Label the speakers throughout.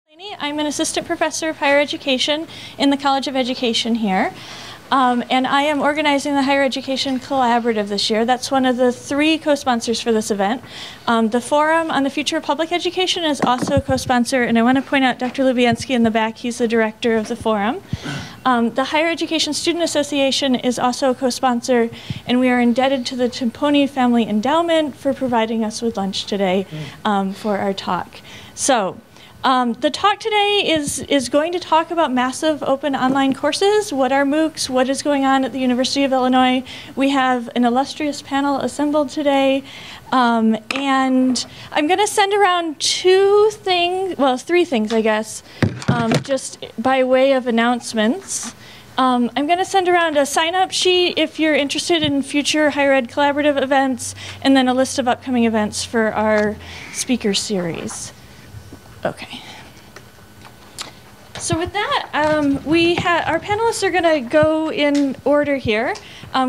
Speaker 1: Delaney. I'm an assistant professor of higher education in the College of Education here. And I am organizing the Higher Education Collaborative this year. That's one of the 3 co-sponsors for this event. The Forum on the Future of Public Education is also a co-sponsor, and I want to point out Dr. Lubianski in the back. He's the director of the Forum. The Higher Education Student Association is also a co-sponsor, and we are indebted to the Timponi Family Endowment for providing us with lunch today for our talk. So. The talk today is going to talk about massive open online courses. What are MOOCs? What is going on at the University of Illinois? We have an illustrious panel assembled today. And I'm going to send around 3 things, I guess, just by way of announcements. I'm going to send around a sign-up sheet if you're interested in future higher ed collaborative events, and then a list of upcoming events for our speaker series. Okay. So with that, our panelists are going to go in order here.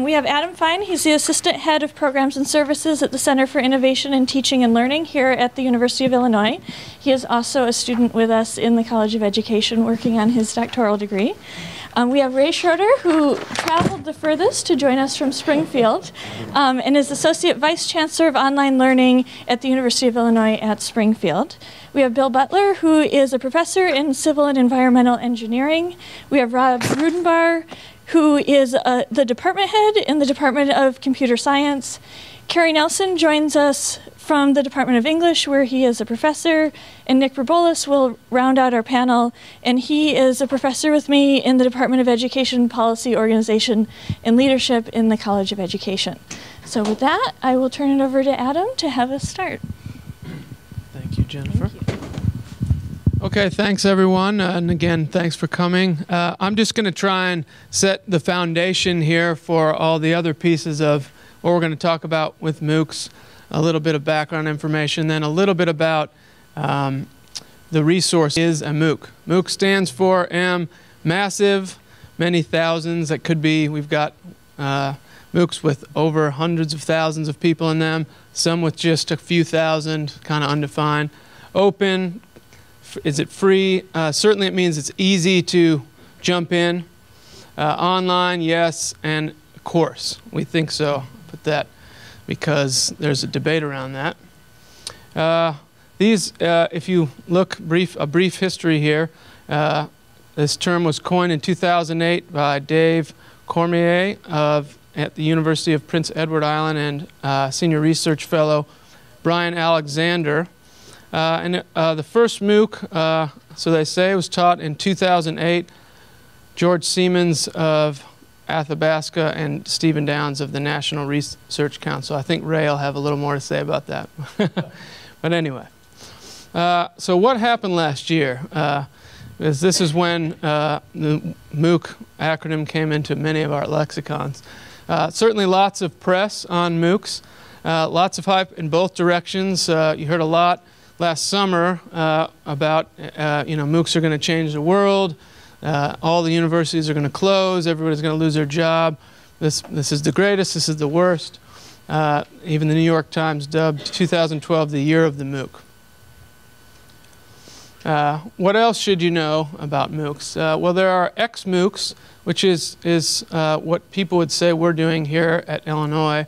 Speaker 1: We have Adam Fein. He's the Assistant Head of Programs and Services at the Center for Innovation in Teaching and Learning here at the University of Illinois. He is also a student with us in the College of Education working on his doctoral degree. We have Ray Schroeder, who traveled the furthest to join us from Springfield, and is Associate Vice Chancellor of Online Learning at the University of Illinois at Springfield. We have Bill Buttler, who is a professor in Civil and Environmental Engineering. We have Rob Rutenbar, who is the department head in the Department of Computer Science. Cary Nelson joins us from the Department of English, where he is a professor, and Nick Rabolis will round out our panel, and he is a professor with me in the Department of Education Policy, Organization, and Leadership in the College of Education. So with that, I will turn it over to Adam to have us start.
Speaker 2: Thank you, Jennifer. Thank you. Okay, thanks everyone, and again, thanks for coming. I'm just going to try and set the foundation here for all the other pieces of what we're going to talk about with MOOCs. A little bit of background information, then a little bit about the resource is a MOOC. MOOC stands for massive, many thousands. That could be, we've got MOOCs with over hundreds of thousands of people in them, some with just a few thousand, kind of undefined. Open, is it free? Certainly it means it's easy to jump in. Online, yes, and course, we think so. Put that because there's a debate around that. If you look, a brief history here, this term was coined in 2008 by Dave Cormier at the University of Prince Edward Island and senior research fellow Brian Alexander. The first MOOC, so they say, was taught in 2008. George Siemens of Athabasca and Stephen Downs of the National Research Council. I think Ray will have a little more to say about that. But anyway, so what happened last year? This is when the MOOC acronym came into many of our lexicons. Certainly lots of press on MOOCs, lots of hype in both directions. You heard a lot last summer about, MOOCs are going to change the world. All the universities are going to close. Everybody's going to lose their job. This is the greatest. This is the worst. Even the New York Times dubbed 2012 the year of the MOOC. What else should you know about MOOCs? Well, there are ex-MOOCs, which is what people would say we're doing here at Illinois,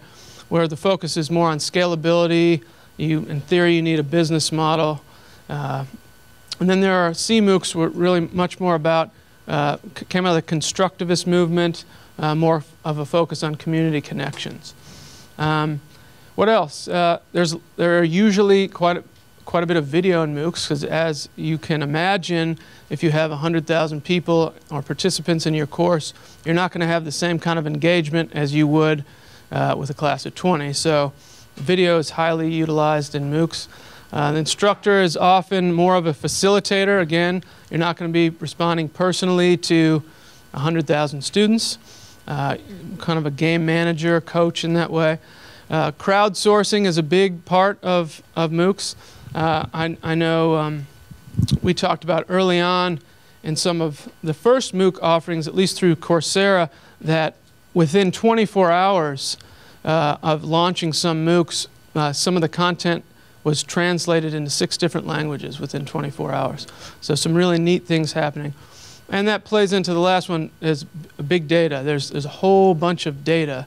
Speaker 2: where the focus is more on scalability. In theory, you need a business model. And then there are C-MOOCs, were really much more about, came out of the constructivist movement, more of a focus on community connections. What else? There are usually quite a bit of video in MOOCs, because as you can imagine, if you have 100,000 people or participants in your course, you're not going to have the same kind of engagement as you would with a class of 20. So video is highly utilized in MOOCs. The instructor is often more of a facilitator. Again, you're not going to be responding personally to 100,000 students. Kind of a game manager, coach in that way. Crowdsourcing is a big part of MOOCs. I know we talked about early on in some of the first MOOC offerings, at least through Coursera, that within 24 hours of launching some MOOCs, some of the content was translated into 6 different languages within 24 hours. So some really neat things happening. And that plays into the last one, is big data. There's a whole bunch of data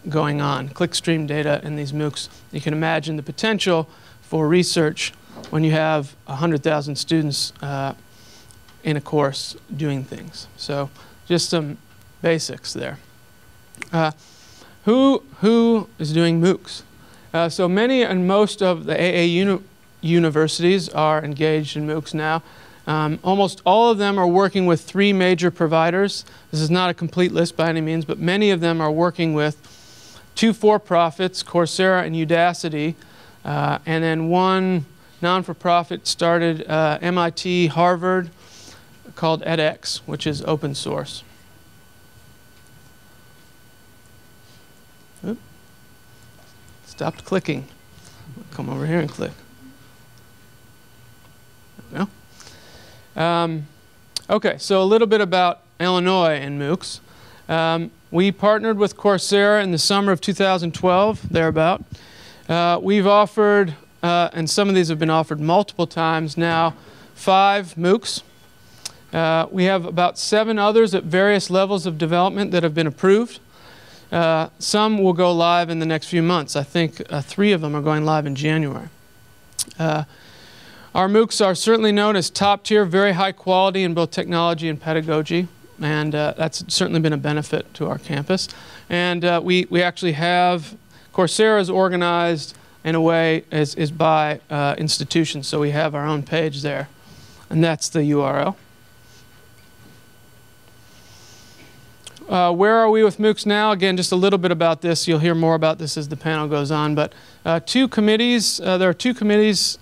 Speaker 2: going on, clickstream data in these MOOCs. You can imagine the potential for research when you have 100,000 students in a course doing things. So just some basics there. Who is doing MOOCs? So many and most of the AA universities are engaged in MOOCs now. Almost all of them are working with 3 major providers. This is not a complete list by any means, but many of them are working with 2 for-profits, Coursera and Udacity, and then 1 non-for-profit started MIT, Harvard, called edX, which is open source. Oop. Stopped clicking. Come over here and click. There we go. Okay, so a little bit about Illinois and MOOCs. We partnered with Coursera in the summer of 2012, thereabout. We've offered, and some of these have been offered multiple times now, 5 MOOCs. We have about 7 others at various levels of development that have been approved. Some will go live in the next few months. I think 3 of them are going live in January. Our MOOCs are certainly known as top tier, very high quality in both technology and pedagogy, and that's certainly been a benefit to our campus. And we actually have, Coursera is organized in a way is by institutions, so we have our own page there, and that's the URL. Where are we with MOOCs now? Again, just a little bit about this. You'll hear more about this as the panel goes on, but 2 committees, there are 2 committees,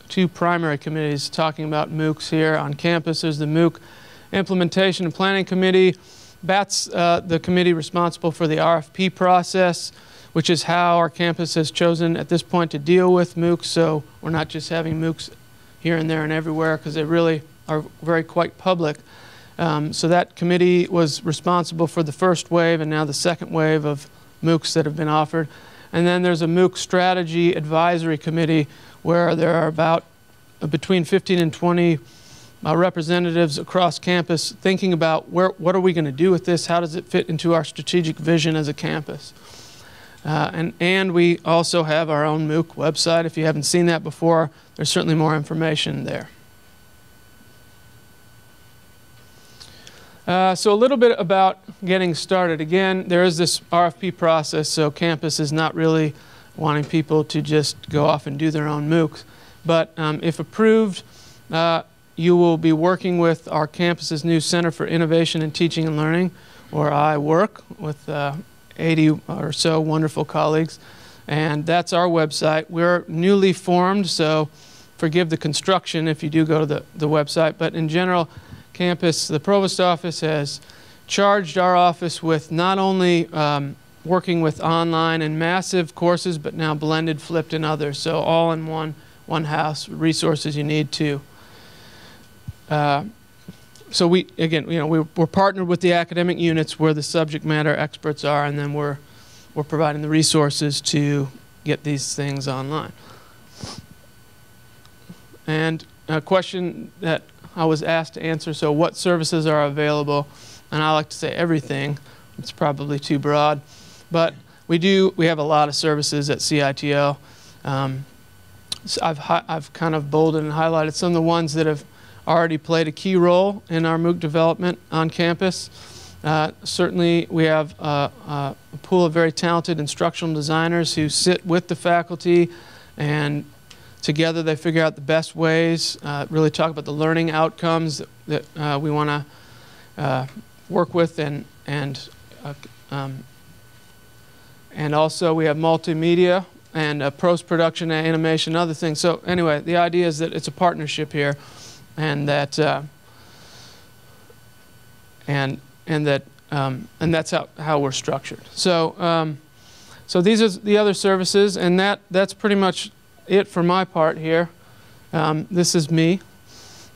Speaker 2: 2 primary committees talking about MOOCs here on campus. There's the MOOC Implementation and Planning Committee. That's the committee responsible for the RFP process, which is how our campus has chosen at this point to deal with MOOCs. So we're not just having MOOCs here and there and everywhere, because they really are very quite public. So that committee was responsible for the first wave and now the second wave of MOOCs that have been offered. And then there's a MOOC Strategy Advisory Committee, where there are about between 15 and 20 representatives across campus thinking about what are we going to do with this, how does it fit into our strategic vision as a campus. And we also have our own MOOC website. If you haven't seen that before, there's certainly more information there. So a little bit about getting started. Again, there is this RFP process, so campus is not really wanting people to just go off and do their own MOOCs. But if approved, you will be working with our campus's new Center for Innovation in Teaching and Learning, where I work with 80 or so wonderful colleagues. And that's our website. We're newly formed, so forgive the construction if you do go to the website. But in general, campus, the provost office has charged our office with not only working with online and massive courses, but now blended, flipped, and others. So all in one house, resources you need to. So we, again, we're partnered with the academic units where the subject matter experts are, and then we're providing the resources to get these things online. And a question that I was asked to answer, so what services are available? And I like to say everything. It's probably too broad. But we have a lot of services at CITO. So I've kind of bolded and highlighted some of the ones that have already played a key role in our MOOC development on campus. Certainly we have a pool of very talented instructional designers who sit with the faculty, and together they figure out the best ways, really talk about the learning outcomes that we want to work with, and also we have multimedia and post-production, animation, other things. So anyway, the idea is that it's a partnership here, and that and that's how we're structured. So so these are the other services, and that's pretty much it for my part here. This is me,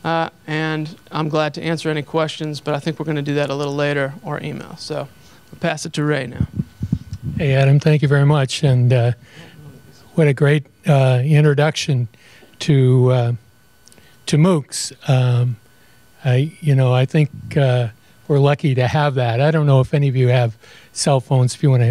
Speaker 2: and I'm glad to answer any questions, but I think we're going to do that a little later, or email. So I'll pass it to Ray now.
Speaker 3: Hey, Adam, thank you very much. And what a great introduction to MOOCs. I think we're lucky to have that. I don't know if any of you have cell phones, if you want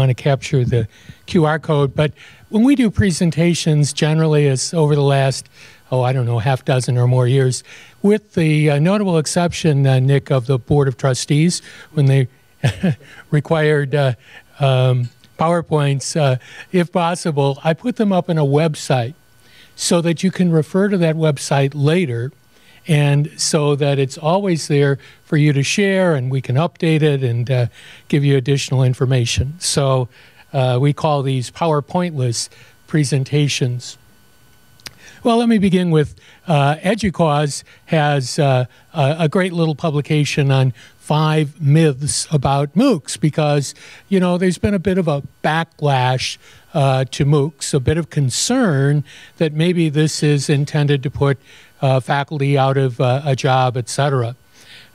Speaker 3: to capture the QR code, but when we do presentations, generally it's over the last, half dozen or more years, with the notable exception, Nick, of the Board of Trustees, when they required PowerPoints, if possible, I put them up on a website so that you can refer to that website later, and so that it's always there for you to share, and we can update it and give you additional information. So we call these PowerPointless presentations. Well, let me begin with EDUCAUSE has a great little publication on 5 myths about MOOCs, because, there's been a bit of a backlash to MOOCs, a bit of concern that maybe this is intended to put faculty out of a job, etc.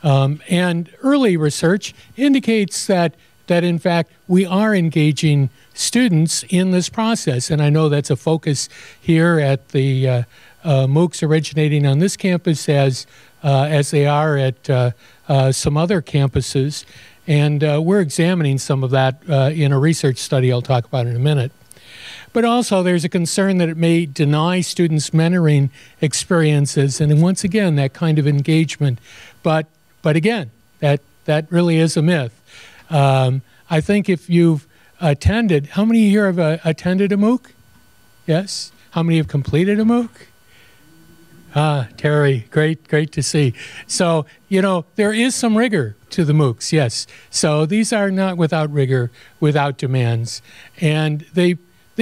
Speaker 3: And early research indicates that in fact we are engaging students in this process, and I know that's a focus here at the MOOCs originating on this campus as they are at some other campuses, and we're examining some of that in a research study I'll talk about in a minute. But also there's a concern that it may deny students mentoring experiences, and once again, that kind of engagement. But again, that really is a myth. I think if you've attended, how many here have attended a MOOC? Yes? How many have completed a MOOC? Terry, great to see. So, there is some rigor to the MOOCs, yes. So these are not without rigor, without demands. And they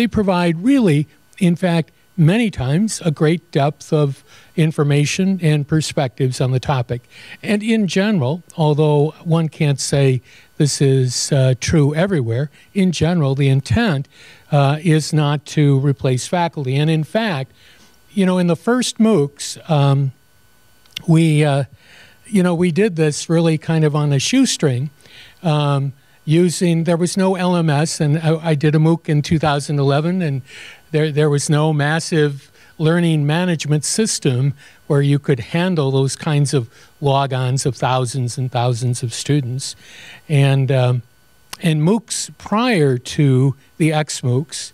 Speaker 3: provide really, in fact, many times a great depth of information and perspectives on the topic. And in general, although one can't say this is true everywhere, in general, the intent is not to replace faculty. And in fact, in the first MOOCs, we did this really kind of on a shoestring, there was no LMS, and I did a MOOC in 2011, and there was no massive learning management system where you could handle those kinds of logons of thousands and thousands of students. And MOOCs prior to the ex-MOOCs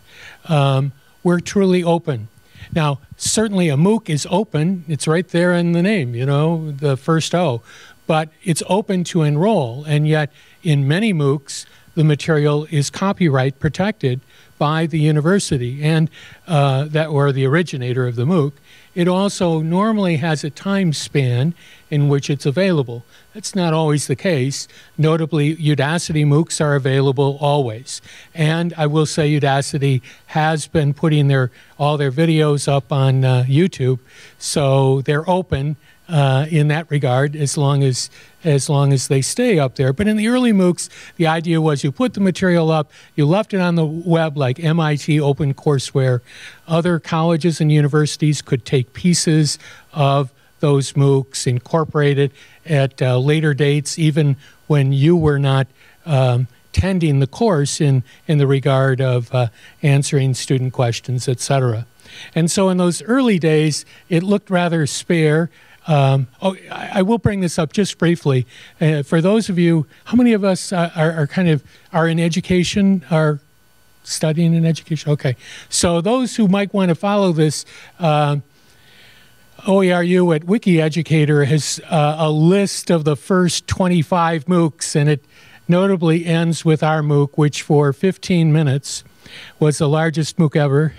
Speaker 3: were truly open. Now, certainly a MOOC is open. It's right there in the name, the first O. But it's open to enroll, and yet in many MOOCs, the material is copyright protected by the university and or the originator of the MOOC. It also normally has a time span in which it's available. That's not always the case. Notably, Udacity MOOCs are available always. And I will say Udacity has been putting all their videos up on YouTube, so they're open in that regard as long as they stay up there. But in the early MOOCs, the idea was you put the material up, you left it on the web like MIT OpenCourseware. Other colleges and universities could take pieces of those MOOCs, incorporate it at later dates, even when you were not tending the course in the regard of answering student questions, etc. And so in those early days, it looked rather spare. I will bring this up just briefly. For those of you, how many of us are in education, are studying in education? Okay. So those who might want to follow this, OERU at WikiEducator has a list of the first 25 MOOCs, and it notably ends with our MOOC, which for 15 minutes was the largest MOOC ever.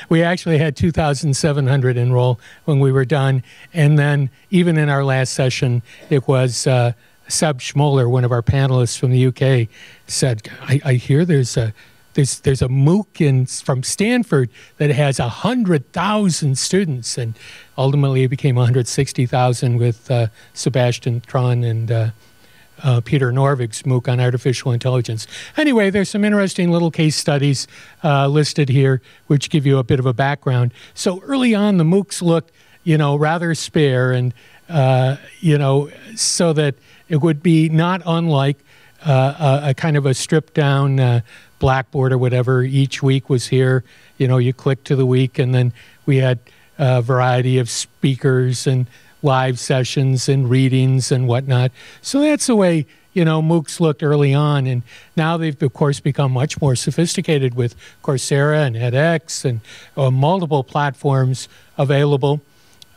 Speaker 3: We actually had 2,700 enroll when we were done. And then even in our last session, it was Seb Schmoller, one of our panelists from the UK, said, I hear there's a MOOC from Stanford that has 100,000 students. And ultimately it became 160,000 with Sebastian Tron and Peter Norvig's MOOC on artificial intelligence. Anyway, there's some interesting little case studies listed here, which give you a bit of a background. So early on, the MOOCs looked, rather spare, and, so that it would be not unlike a kind of a stripped down Blackboard or whatever each week was here. You click to the week, and then we had a variety of speakers and live sessions and readings and whatnot. So that's the way, MOOCs looked early on. And now they've, of course, become much more sophisticated with Coursera and edX and multiple platforms available.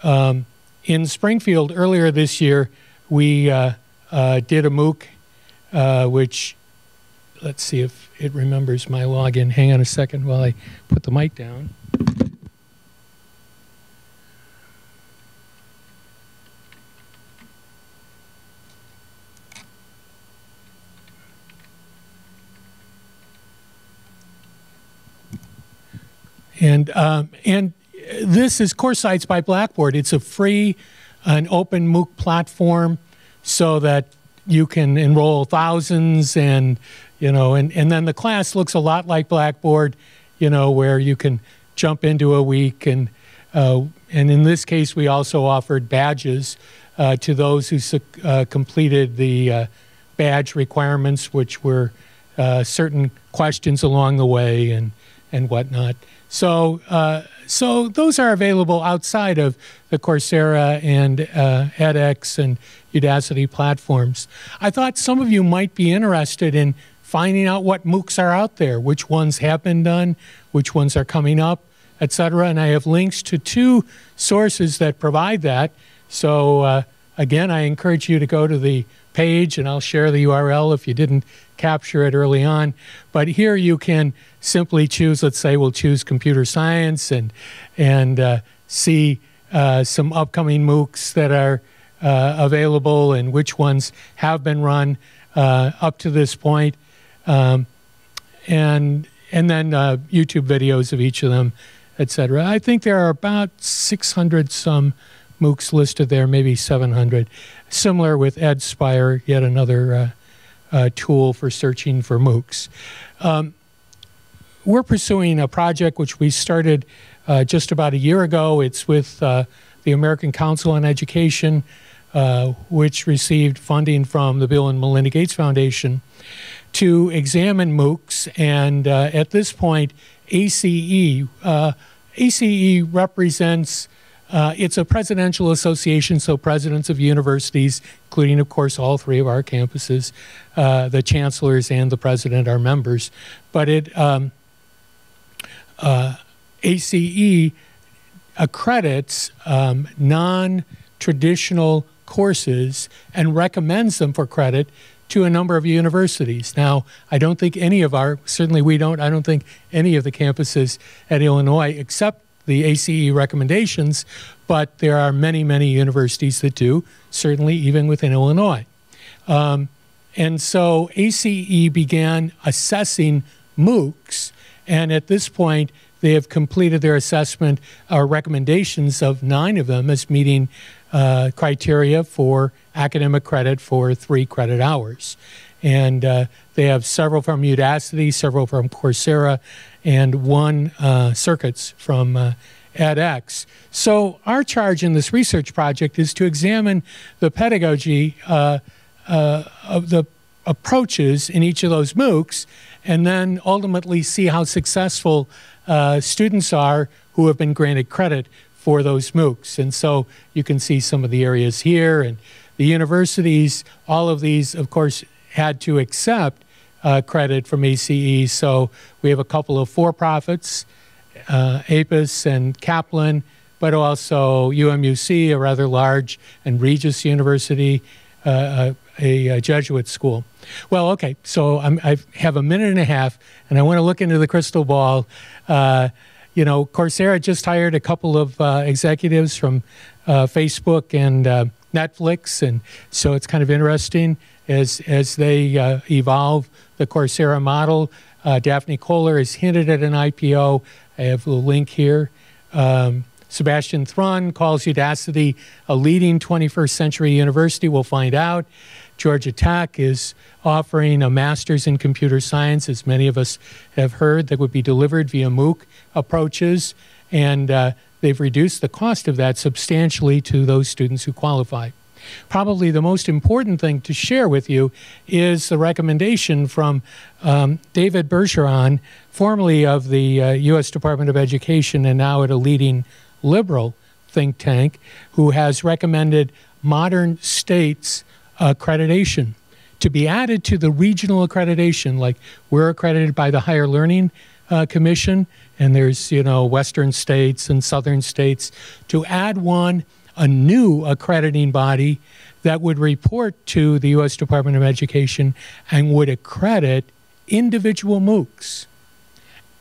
Speaker 3: In Springfield earlier this year, we did a MOOC, which, let's see if it remembers my login. Hang on a second while I put the mic down. And this is Course Sites by Blackboard. It's a free and open MOOC platform so that you can enroll thousands, and then the class looks a lot like Blackboard, where you can jump into a week, and in this case we also offered badges to those who completed the badge requirements, which were certain questions along the way and whatnot. So those are available outside of the Coursera and edX and Udacity platforms. I thought some of you might be interested in finding out what MOOCs are out there, which ones have been done, which ones are coming up, etc. And I have links to 2 sources that provide that. So again, I encourage you to go to the page, and I'll share the URL if you didn't capture it early on. But here you can simply choose, let's say we'll choose computer science, and see some upcoming MOOCs that are available and which ones have been run up to this point, and then YouTube videos of each of them, etc. I think there are about 600 some MOOCs listed there, maybe 700. Similar with EdSpire, yet another tool for searching for MOOCs. We're pursuing a project which we started just about a year ago. It's with the American Council on Education, which received funding from the Bill and Melinda Gates Foundation to examine MOOCs. And at this point, ACE represents, it's a presidential association, so presidents of universities, including, of course, all 3 of our campuses, the chancellors and the president are members. But ACE accredits non-traditional courses and recommends them for credit to a number of universities. Now, I don't think any of our, certainly we don't, I don't think any of the campuses at Illinois accept the ACE recommendations, but there are many, many universities that do, certainly even within Illinois. And so ACE began assessing MOOCs, and at this point, they have completed their assessment or recommendations of 9 of them as meeting criteria for academic credit for 3 credit hours. And they have several from Udacity, several from Coursera, and 1 circuits from edX. So our charge in this research project is to examine the pedagogy of the approaches in each of those MOOCs, and then ultimately see how successful students are who have been granted credit for those MOOCs. And so you can see some of the areas here, and the universities, all of these, of course, had to accept credit from ACE. So we have a couple of for-profits, APUS and Kaplan, but also UMUC, a rather large, and Regis University, a Jesuit school. Well, okay, so I have a minute and a half, and I want to look into the crystal ball. Coursera just hired a couple of executives from Facebook and Netflix, and so it's kind of interesting as they evolve the Coursera model. Daphne Kohler has hinted at an IPO. I have a link here. Sebastian Thrun calls Udacity a leading 21st century university. We'll find out. Georgia Tech is offering a master's in computer science, as many of us have heard, that would be delivered via MOOC approaches. And they've reduced the cost of that substantially to those students who qualify. Probably the most important thing to share with you is the recommendation from David Bergeron, formerly of the U.S. Department of Education and now at a leading liberal think tank, who has recommended modern states accreditation to be added to the regional accreditation. Like, we're accredited by the Higher Learning Commission, and there's, western states and southern states, to add a new accrediting body that would report to the U.S. Department of Education and would accredit individual MOOCs.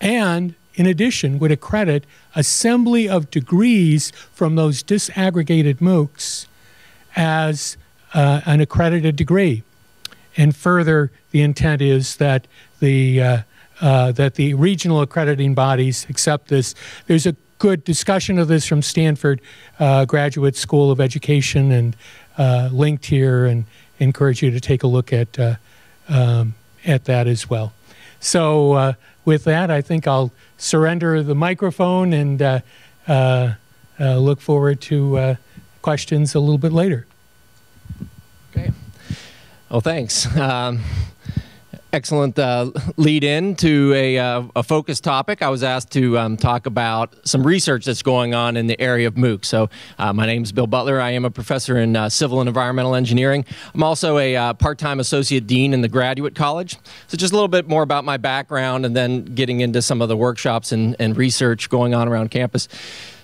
Speaker 3: And in addition, would accredit assembly of degrees from those disaggregated MOOCs as an accredited degree. And further, the intent is that the regional accrediting bodies accept this. There's a good discussion of this from Stanford Graduate School of Education, and linked here, and encourage you to take a look at that as well. So with that, I think I'll surrender the microphone and look forward to questions a little bit later.
Speaker 4: Okay. Well, thanks. Excellent lead in to a focused topic. I was asked to talk about some research that's going on in the area of MOOCs. So my name is Bill Buttler. I am a professor in civil and environmental engineering. I'm also a part-time associate dean in the graduate college. So just a little bit more about my background, and then getting into some of the workshops and research going on around campus.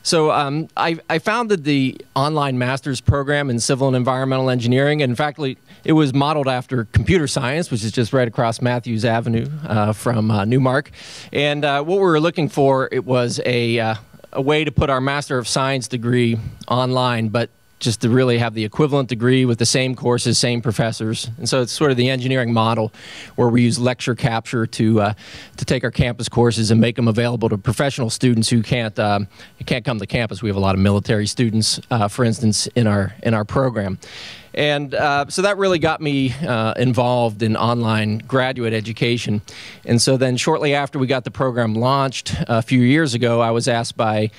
Speaker 4: So I founded the online master's program in civil and environmental engineering. And in fact, it was modeled after computer science, which is just right across Matthews Avenue from Newmark. And what we were looking for, it was a way to put our Master of Science degree online, but just to really have the equivalent degree with the same courses, same professors. And so it's sort of the engineering model where we use lecture capture to take our campus courses and make them available to professional students who can't come to campus. We have a lot of military students, for instance, in our program. And so that really got me involved in online graduate education. And so then shortly after we got the program launched a few years ago, I was asked by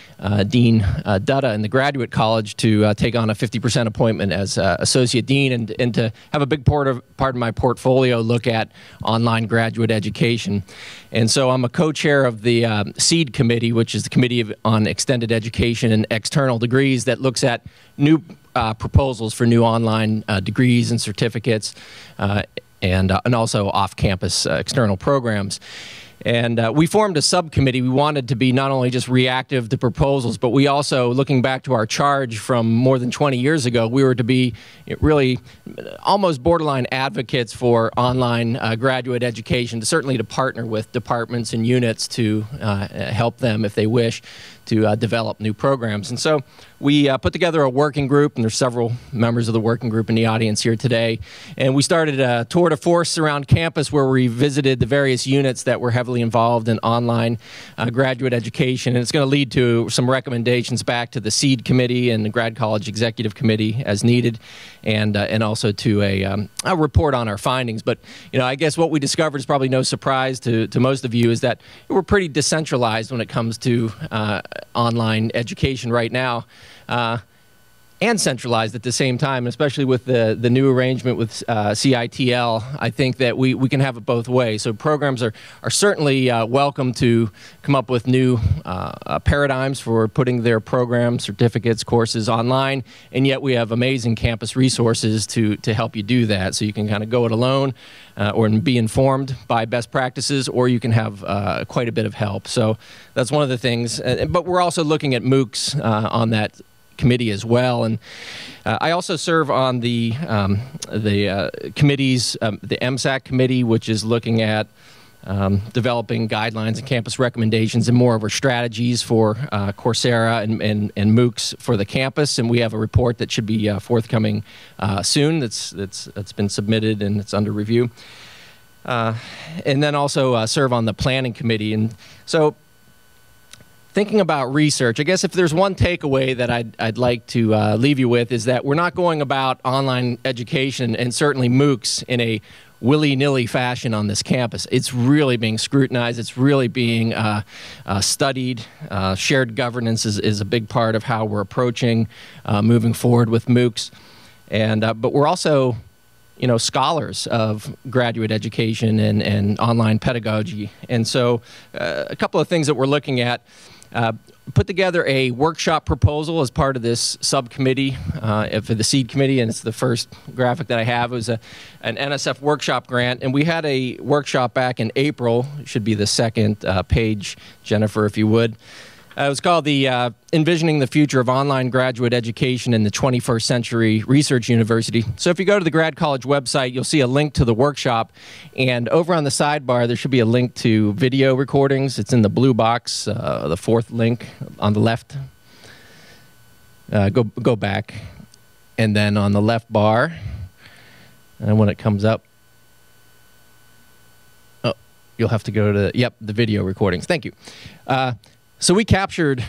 Speaker 4: Dean Dutta in the graduate college to take on a 50% appointment as associate dean, and to have a big part of my portfolio look at online graduate education. And so I'm a co-chair of the SEED committee, which is the Committee on Extended Education and External Degrees, that looks at new proposals for new online degrees and certificates, and also off-campus external programs. And we formed a subcommittee. We wanted to be not only just reactive to proposals, but we also, looking back to our charge from more than 20 years ago, we were to be really almost borderline advocates for online graduate education, certainly to partner with departments and units to help them, if they wish, to develop new programs. And so we put together a working group, and there's several members of the working group in the audience here today. And we started a tour de force around campus where we visited the various units that were heavily involved in online graduate education. And it's going to lead to some recommendations back to the SEED committee and the Grad College Executive Committee as needed, and also to a report on our findings. But I guess what we discovered is probably no surprise to most of you, is that we're pretty decentralized when it comes to online education right now, and centralized at the same time, especially with the new arrangement with CITL. I think that we can have it both ways. So programs are certainly welcome to come up with new paradigms for putting their programs, certificates, courses online, and yet we have amazing campus resources to help you do that. So you can kind of go it alone, or be informed by best practices, or you can have quite a bit of help. So that's one of the things. But we're also looking at MOOCs on that committee as well. And I also serve on the committees, the MSAC committee, which is looking at developing guidelines and campus recommendations and more of our strategies for Coursera and MOOCs for the campus. And we have a report that should be forthcoming soon. That's been submitted and it's under review. And then also serve on the planning committee. And so, thinking about research, I guess if there's one takeaway that I'd like to leave you with, is that we're not going about online education, and certainly MOOCs, in a willy-nilly fashion on this campus. It's really being scrutinized. It's really being studied. Shared governance is a big part of how we're approaching moving forward with MOOCs. But we're also, scholars of graduate education and online pedagogy. And so a couple of things that we're looking at. Put together a workshop proposal as part of this subcommittee for the SEED committee, and it's the first graphic that I have. It was an NSF workshop grant, and we had a workshop back in April. It should be the second page, Jennifer, if you would. It was called the Envisioning the Future of Online Graduate Education in the 21st Century Research University. So if you go to the Grad College website, you'll see a link to the workshop. And over on the sidebar, there should be a link to video recordings. It's in the blue box, the fourth link on the left. Go back. And then on the left bar, and when it comes up, oh, you'll have to go to, the video recordings. Thank you. So we captured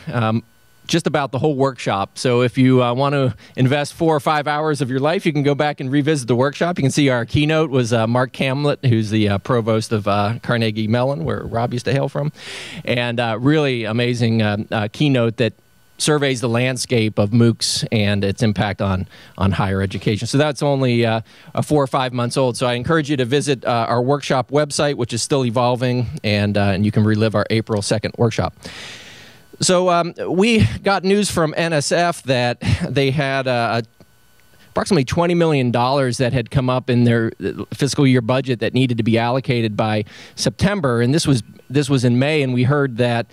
Speaker 4: just about the whole workshop. So if you want to invest 4 or 5 hours of your life, you can go back and revisit the workshop. You can see our keynote was Mark Camlett, who's the provost of Carnegie Mellon, where Rob used to hail from. And really amazing keynote that surveys the landscape of MOOCs and its impact on higher education. So that's only 4 or 5 months old. So I encourage you to visit our workshop website, which is still evolving, and you can relive our April 2nd workshop. So we got news from NSF that they had approximately $20 million that had come up in their fiscal year budget that needed to be allocated by September, and this was in May, and we heard that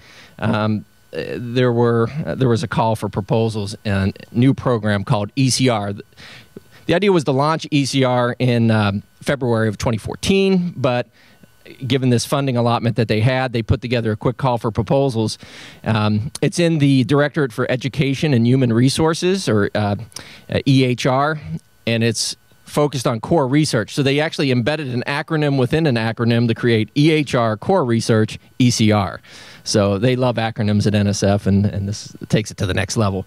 Speaker 4: there was a call for proposals and a new program called ECR. The idea was to launch ECR in February of 2014, but given this funding allotment that they had, they put together a quick call for proposals. It's in the Directorate for Education and Human Resources, or EHR, and it's focused on core research. So they actually embedded an acronym within an acronym to create EHR Core Research, ECR. So they love acronyms at NSF, and this takes it to the next level.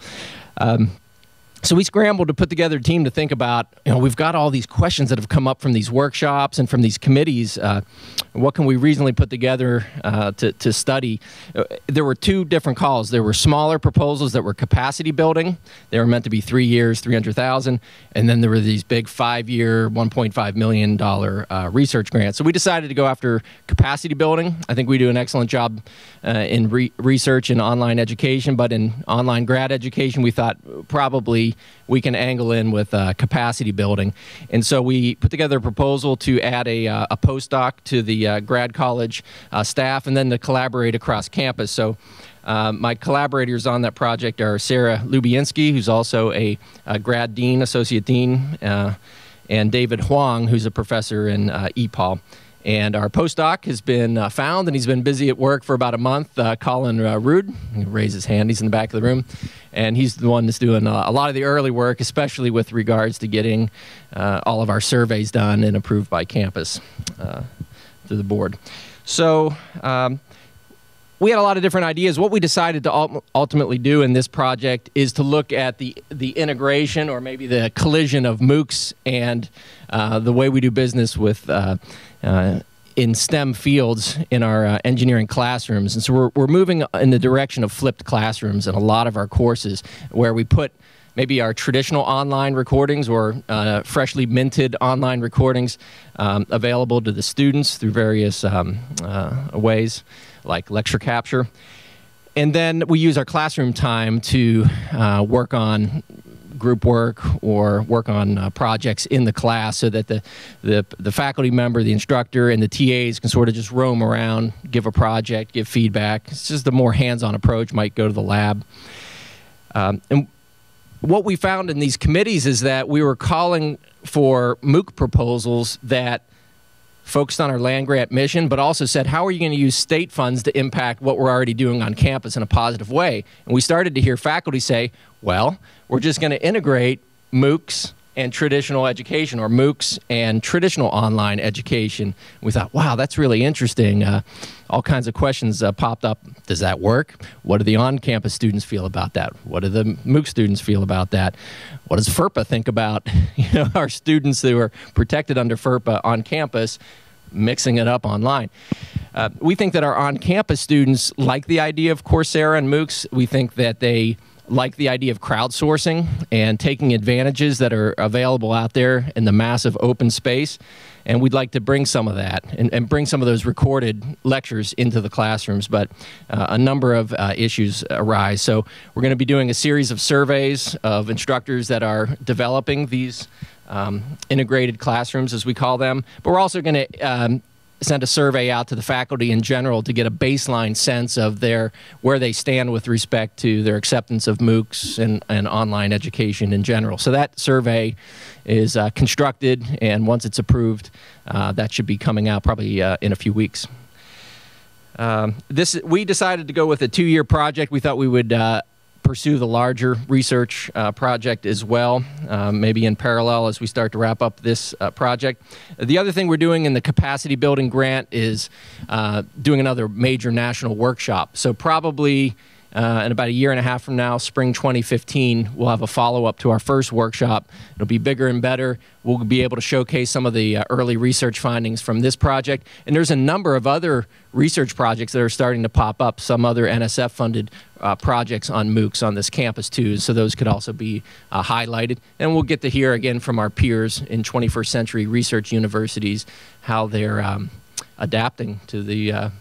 Speaker 4: So we scrambled to put together a team to think about, we've got all these questions that have come up from these workshops and from these committees. What can we reasonably put together to study? There were 2 different calls. There were smaller proposals that were capacity building. They were meant to be 3 years, $300,000. And then there were these big 5-year, $1.5 million research grants. So we decided to go after capacity building. I think we do an excellent job in research and online education, but in online grad education, we thought probably we can angle in with capacity building. And so we put together a proposal to add a postdoc to the grad college staff, and then to collaborate across campus. So my collaborators on that project are Sarah Lubienski, who's also a grad dean, associate dean, and David Huang, who's a professor in EPOL. And our postdoc has been found, and he's been busy at work for about a month. Colin Rude, he raised his hand, he's in the back of the room. And he's the one that's doing a lot of the early work, especially with regards to getting all of our surveys done and approved by campus through the board. So we had a lot of different ideas. What we decided to ultimately do in this project is to look at the integration, or maybe the collision, of MOOCs and the way we do business with in STEM fields in our engineering classrooms. And so we're moving in the direction of flipped classrooms in a lot of our courses, where we put maybe our traditional online recordings or freshly minted online recordings available to the students through various ways, like lecture capture. And then we use our classroom time to work on group work or work on projects in the class, so that the faculty member, the instructor, and the TAs can sort of just roam around, give a project, give feedback. It's just a more hands-on approach, might go to the lab. And what we found in these committees is that we were calling for MOOC proposals that focused on our land-grant mission, but also said, how are you going to use state funds to impact what we're already doing on campus in a positive way? And we started to hear faculty say, well, we're just going to integrate MOOCs and traditional education, or MOOCs and traditional online education. We thought, wow, that's really interesting. All kinds of questions popped up. Does that work? What do the on-campus students feel about that? What do the MOOC students feel about that? What does FERPA think about our students who are protected under FERPA on campus, mixing it up online? We think that our on-campus students like the idea of Coursera and MOOCs. We think that they like the idea of crowdsourcing and taking advantages that are available out there in the massive open space. And we'd like to bring some of that and bring some of those recorded lectures into the classrooms. But a number of issues arise. So we're going to be doing a series of surveys of instructors that are developing these integrated classrooms, as we call them. But we're also going to send a survey out to the faculty in general to get a baseline sense of where they stand with respect to their acceptance of MOOCs and online education in general. So that survey is constructed, and once it's approved, that should be coming out probably in a few weeks. We decided to go with a 2-year project. We thought we would pursue the larger research project as well, maybe in parallel as we start to wrap up this project. The other thing we're doing in the capacity building grant is doing another major national workshop. So probably in about a year and a half from now, spring 2015, we'll have a follow-up to our first workshop. It'll be bigger and better. We'll be able to showcase some of the early research findings from this project. And there's a number of other research projects that are starting to pop up, some other NSF-funded projects on MOOCs on this campus too, so those could also be highlighted. And we'll get to hear again from our peers in 21st century research universities how they're adapting to the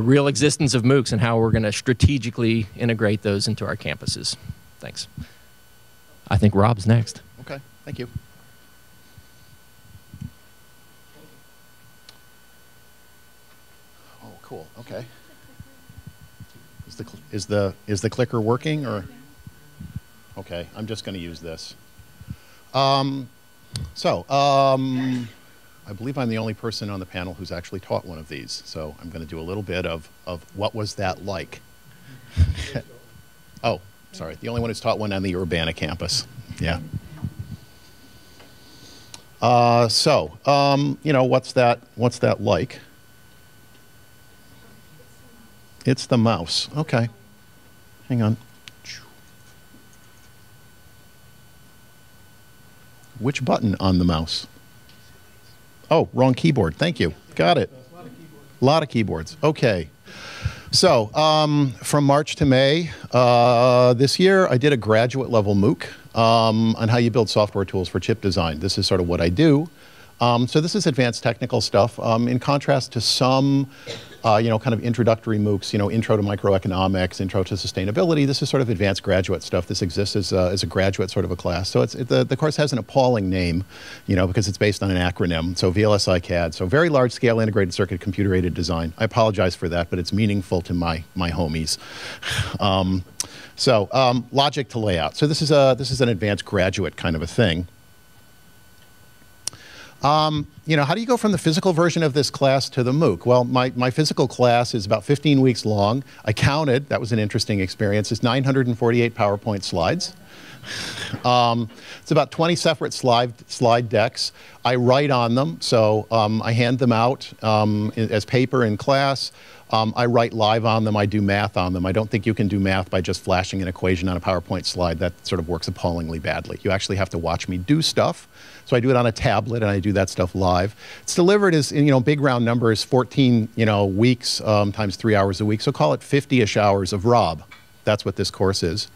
Speaker 4: real existence of MOOCs and how we're going to strategically integrate those into our campuses. Thanks. I think Rob's next.
Speaker 5: Okay, thank you. Oh, cool. Okay. Is the clicker working, or? Okay, I'm just going to use this. I believe I'm the only person on the panel who's actually taught one of these, so I'm going to do a little bit of what was that like. Oh, sorry, the only one who's taught one on the Urbana campus. Yeah. You know, what's that like? It's the mouse. Okay. Hang on. Which button on the mouse? Oh, wrong keyboard. Thank you. Got it. A lot of keyboards. Okay. So from March to May this year, I did a graduate level MOOC on how you build software tools for chip design. This is sort of what I do. So this is advanced technical stuff. In contrast to some, you know, kind of introductory MOOCs, you know, intro to microeconomics, intro to sustainability, this is sort of advanced graduate stuff. This exists as a graduate sort of a class. So the course has an appalling name, you know, because it's based on an acronym. So VLSI CAD, so very large scale integrated circuit computer aided design. I apologize for that, but it's meaningful to my homies. Logic to layout. So this is an advanced graduate kind of a thing. You know, how do you go from the physical version of this class to the MOOC? Well, my physical class is about 15 weeks long. I counted, that was an interesting experience, it's 948 PowerPoint slides. It's about 20 separate slide decks. I write on them, so I hand them out as paper in class. I write live on them, I do math on them. I don't think you can do math by just flashing an equation on a PowerPoint slide. That sort of works appallingly badly. You actually have to watch me do stuff. So I do it on a tablet and I do that stuff live. It's delivered as, you know, big round numbers, 14, you know, weeks times 3 hours a week. So call it 50-ish hours of Rob. That's what this course is.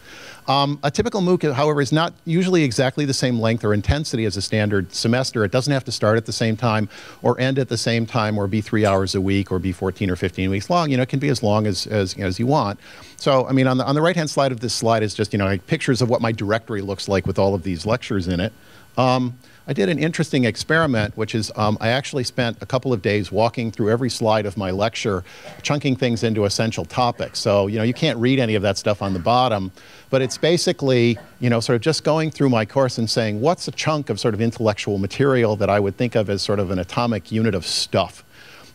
Speaker 5: A typical MOOC, however, is not usually exactly the same length or intensity as a standard semester. It doesn't have to start at the same time or end at the same time or be 3 hours a week or be 14 or 15 weeks long. You know, it can be as long as you want. So, I mean, on the right-hand side of this slide is just, you know, like pictures of what my directory looks like with all of these lectures in it. I did an interesting experiment, which is I actually spent a couple of days walking through every slide of my lecture, chunking things into essential topics. So, you know, you can't read any of that stuff on the bottom, but it's basically, you know, sort of just going through my course and saying, what's a chunk of sort of intellectual material that I would think of as sort of an atomic unit of stuff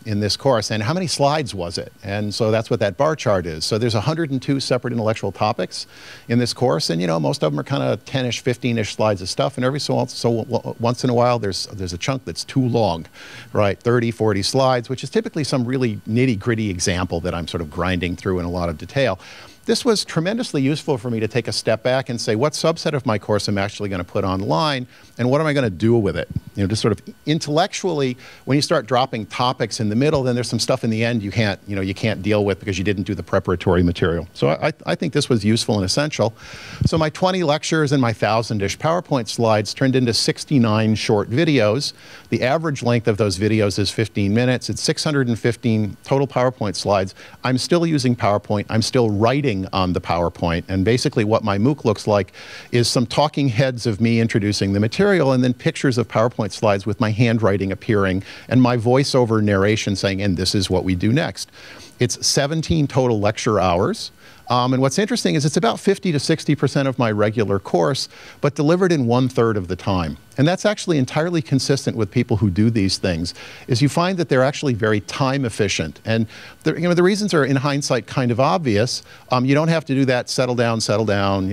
Speaker 5: in this course, and how many slides was it? And so that's what that bar chart is. So there's 102 separate intellectual topics in this course, and you know, most of them are kind of 10-ish, 15-ish slides of stuff, and every once in a while there's a chunk that's too long, right? 30, 40 slides, which is typically some really nitty-gritty example that I'm sort of grinding through in a lot of detail. this was tremendously useful for me to take a step back and say, what subset of my course I'm actually going to put online, and what am I going to do with it? You know, just sort of intellectually, when you start dropping topics in the middle, then there's some stuff in the end you can't deal with because you didn't do the preparatory material. So I think this was useful and essential. So my 20 lectures and my 1,000-ish PowerPoint slides turned into 69 short videos. The average length of those videos is 15 minutes. It's 615 total PowerPoint slides. I'm still using PowerPoint. I'm still writing on the PowerPoint, and basically what my MOOC looks like is some talking heads of me introducing the material, and then pictures of PowerPoint slides with my handwriting appearing and my voiceover narration saying, and this is what we do next. It's 17 total lecture hours. And what's interesting is it's about 50 to 60% of my regular course, but delivered in 1/3 of the time. And that's actually entirely consistent with people who do these things, is you find that they're actually very time efficient. And the reasons are in hindsight kind of obvious. You don't have to do that settle down, kind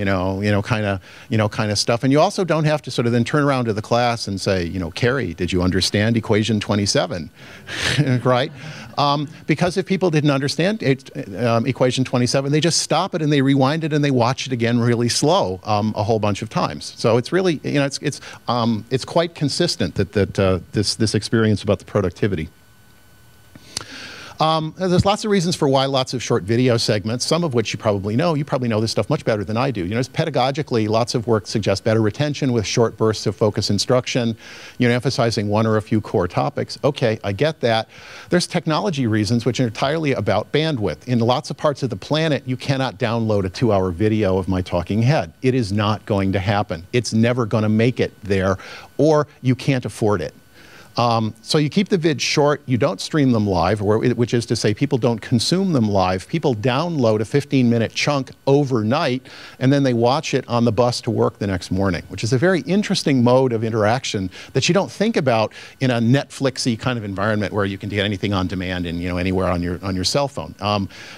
Speaker 5: of stuff. And you also don't have to sort of then turn around to the class and say, Cary, did you understand equation 27? Right? Because if people didn't understand equation 27, they just stop it and they rewind it and they watch it again really slow a whole bunch of times. So it's really, it's quite consistent that this experience about the productivity. There's lots of reasons for why lots of short video segments, some of which you probably know. You probably know this stuff much better than I do. Pedagogically, lots of work suggests better retention with short bursts of focus instruction, emphasizing one or a few core topics. Okay, I get that. There's technology reasons which are entirely about bandwidth. In lots of parts of the planet, you cannot download a 2-hour video of my talking head. It is not going to happen. It's never going to make it there, or you can't afford it. So you keep the vids short, you don't stream them live, which is to say people don't consume them live. People download a 15-minute chunk overnight, and then they watch it on the bus to work the next morning, which is a very interesting mode of interaction that you don't think about in a Netflixy kind of environment where you can get anything on demand and anywhere on your cell phone.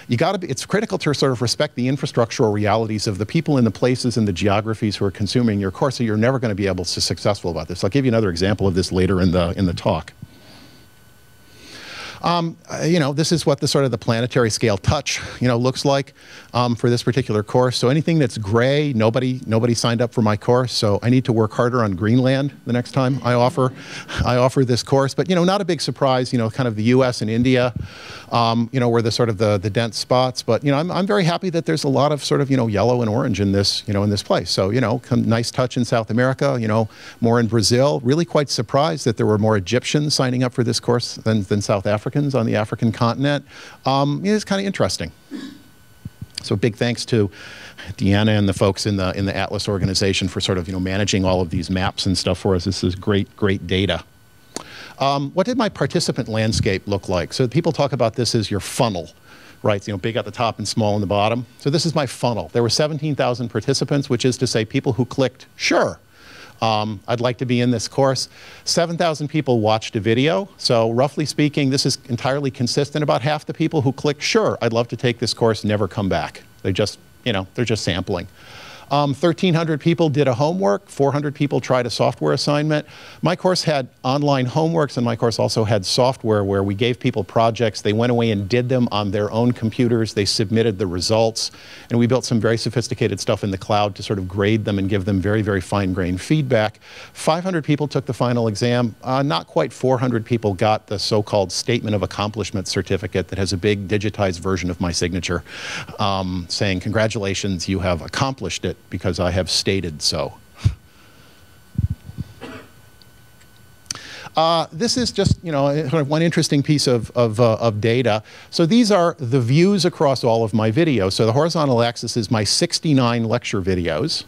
Speaker 5: It's critical to sort of respect the infrastructural realities of the people in the places and the geographies who are consuming your course, so you're never going to be able to be successful about this. I'll give you another example of this later in the talk. This is what the sort of the planetary scale touch, looks like for this particular course. So anything that's gray, nobody signed up for my course. So I need to work harder on Greenland the next time I offer this course. But not a big surprise. Kind of the U.S. and India, were the sort of the dense spots. But I'm very happy that there's a lot of sort of yellow and orange in this in this place. So nice touch in South America. More in Brazil. Really quite surprised that there were more Egyptians signing up for this course than South Africans on the African continent. It's kind of interesting. So big thanks to Deanna and the folks in the Atlas organization for sort of managing all of these maps and stuff for us. This is great data. What did my participant landscape look like? So people talk about this as your funnel, right? Big at the top and small on the bottom. So this is my funnel. There were 17,000 participants, which is to say people who clicked sure. I'd like to be in this course. 7,000 people watched a video. So roughly speaking, this is entirely consistent. About half the people who clicked sure, I'd love to take this course, never come back. They just, they're just sampling. 1,300 people did a homework, 400 people tried a software assignment. My course had online homeworks, and my course also had software where we gave people projects. They went away and did them on their own computers. They submitted the results, and we built some very sophisticated stuff in the cloud to sort of grade them and give them very, very fine-grained feedback. 500 people took the final exam. Not quite 400 people got the so-called Statement of Accomplishment certificate that has a big digitized version of my signature saying, congratulations, you have accomplished it, because I have stated so. This is just, one interesting piece of data. So these are the views across all of my videos. So the horizontal axis is my 69 lecture videos,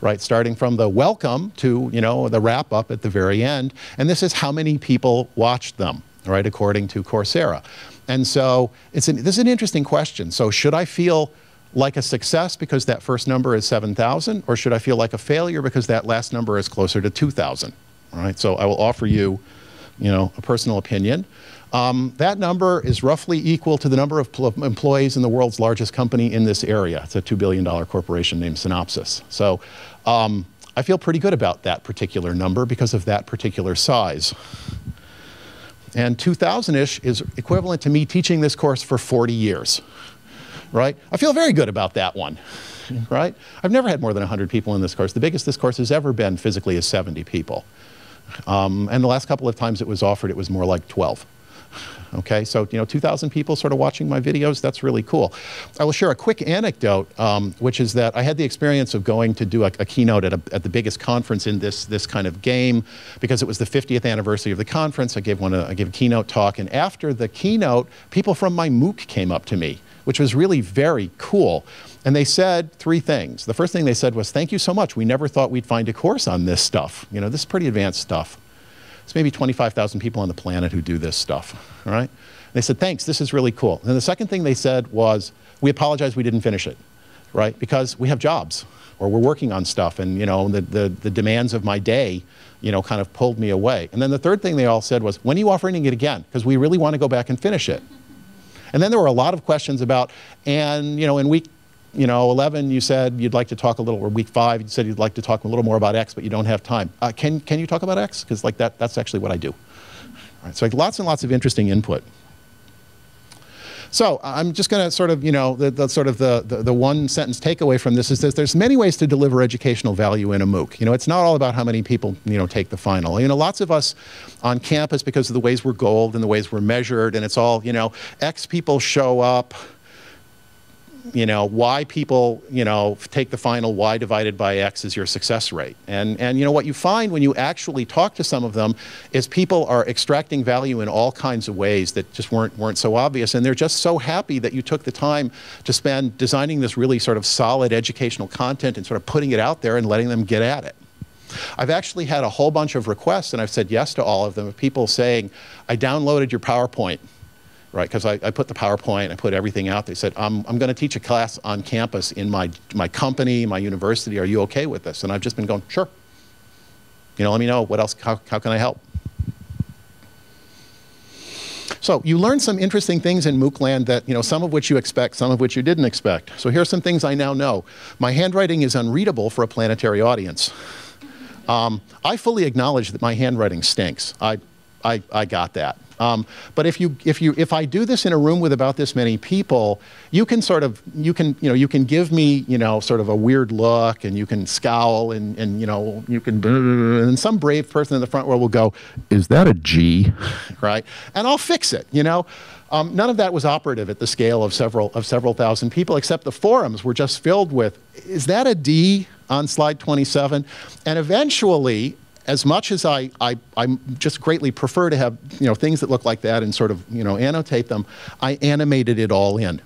Speaker 5: right, starting from the welcome to, the wrap up at the very end. And this is how many people watched them, right, according to Coursera. And so this is an interesting question. So should I feel like a success because that first number is 7,000, or should I feel like a failure because that last number is closer to 2,000? All right, so I will offer you, a personal opinion. That number is roughly equal to the number of employees in the world's largest company in this area. It's a $2 billion corporation named Synopsys. So I feel pretty good about that particular number because of that particular size. And 2,000-ish is equivalent to me teaching this course for 40 years. right? I feel very good about that one, right? I've never had more than 100 people in this course. The biggest this course has ever been physically is 70 people. And the last couple of times it was offered, it was more like 12. Okay, so 2,000 people sort of watching my videos, that's really cool. I will share a quick anecdote, which is that I had the experience of going to do a keynote at the biggest conference in this kind of game, because it was the 50th anniversary of the conference. I gave a keynote talk, and after the keynote, people from my MOOC came up to me, which was really very cool. And they said 3 things. The first thing they said was, "Thank you so much. We never thought we'd find a course on this stuff. This is pretty advanced stuff. There's maybe 25,000 people on the planet who do this stuff, all right?" They said, "Thanks, this is really cool." And the second thing they said was, "We apologize we didn't finish it, right? Because we have jobs, or we're working on stuff, and the demands of my day, kind of pulled me away." And then the third thing they all said was, "When are you offering it again? Because we really want to go back and finish it." And then there were a lot of questions about, and in week 11, you said you'd like to talk a little, or week 5, you said you'd like to talk a little more about X, but you don't have time. Can you talk about X? Because that's actually what I do. All right, so lots and lots of interesting input. So I'm just going to sort of, the one sentence takeaway from this is that there's many ways to deliver educational value in a MOOC. It's not all about how many people, take the final. Lots of us on campus, because of the ways we're gold and the ways we're measured, and it's all, X people show up, Y people, take the final, Y divided by X is your success rate. And what you find when you actually talk to some of them is people are extracting value in all kinds of ways that just weren't so obvious. And they're just so happy that you took the time to spend designing this really sort of solid educational content and sort of putting it out there and letting them get at it. I've actually had a whole bunch of requests, and I've said yes to all of them, of people saying, "I downloaded your PowerPoint." Right, because I put the PowerPoint, I put everything out. They said, I'm going to teach a class on campus in my company, my university. Are you okay with this? And I've just been going, sure. Let me know what else, how can I help? So you learn some interesting things in MOOC land that, some of which you expect, some of which you didn't expect. So here's some things I now know. My handwriting is unreadable for a planetary audience. I fully acknowledge that my handwriting stinks. I got that. But if I do this in a room with about this many people, you can give me, sort of a weird look, and you can scowl, and and some brave person in the front row will go, "Is that a G?" Right? And I'll fix it, None of that was operative at the scale of several thousand people, except the forums were just filled with, "Is that a D on slide 27? And eventually, as much as I just greatly prefer to have things that look like that and sort of annotate them, I animated it all in,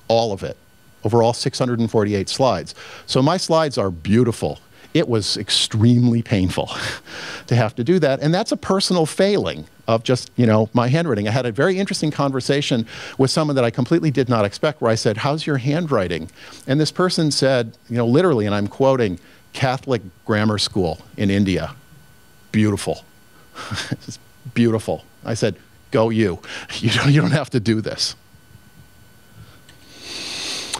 Speaker 5: all of it, over all 648 slides. So my slides are beautiful. It was extremely painful to have to do that, and that's a personal failing of just my handwriting. I had a very interesting conversation with someone that I completely did not expect, where I said, "How's your handwriting?" And this person said, literally, and I'm quoting, "Catholic grammar school in India. Beautiful." It's beautiful. I said, "Go you. You don't have to do this."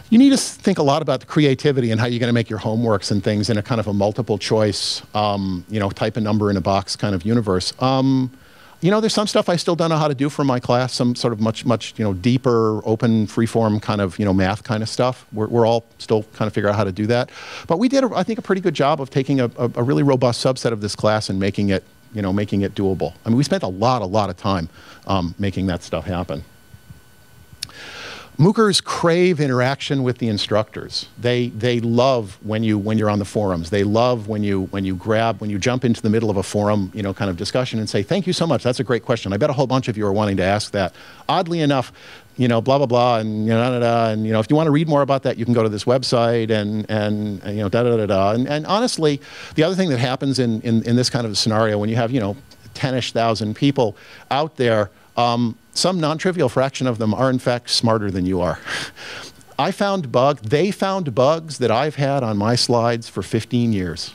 Speaker 5: You need to think a lot about the creativity and how you're going to make your homeworks and things in a kind of a multiple choice, type a number in a box kind of universe. There's some stuff I still don't know how to do for my class, some sort of much deeper, open, freeform kind of, math kind of stuff. We're all still kind of figuring out how to do that. But we did, I think, a pretty good job of taking a really robust subset of this class and making it doable. I mean, we spent a lot of time making that stuff happen. MOOCers crave interaction with the instructors. They love when you're on the forums. They love when you jump into the middle of a forum, kind of discussion and say, "Thank you so much. That's a great question. I bet a whole bunch of you are wanting to ask that." Oddly enough, blah blah blah, and and if you want to read more about that, you can go to this website and da da da da. And honestly, the other thing that happens in this kind of a scenario, when you have 10-ish thousand people out there, some non-trivial fraction of them are in fact smarter than you are. They found bugs that I've had on my slides for 15 years.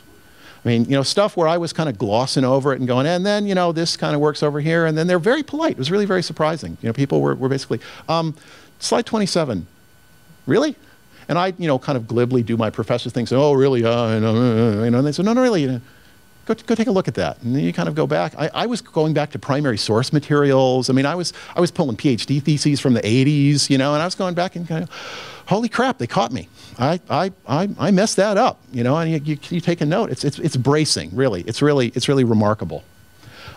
Speaker 5: I mean, stuff where I was kind of glossing over it and going, and then, this kind of works over here, and then they're very polite. It was really very surprising. People were basically, slide 27, really? And I, kind of glibly do my professor thing, say, "Oh, really? And they said, no, really, go take a look at that. And then you kind of go back. I was going back to primary source materials. I mean, I was pulling PhD theses from the 80s, you know, and I was going back and kind of, holy crap, they caught me. I messed that up, you know, and you take a note. It's bracing, really. It's really remarkable.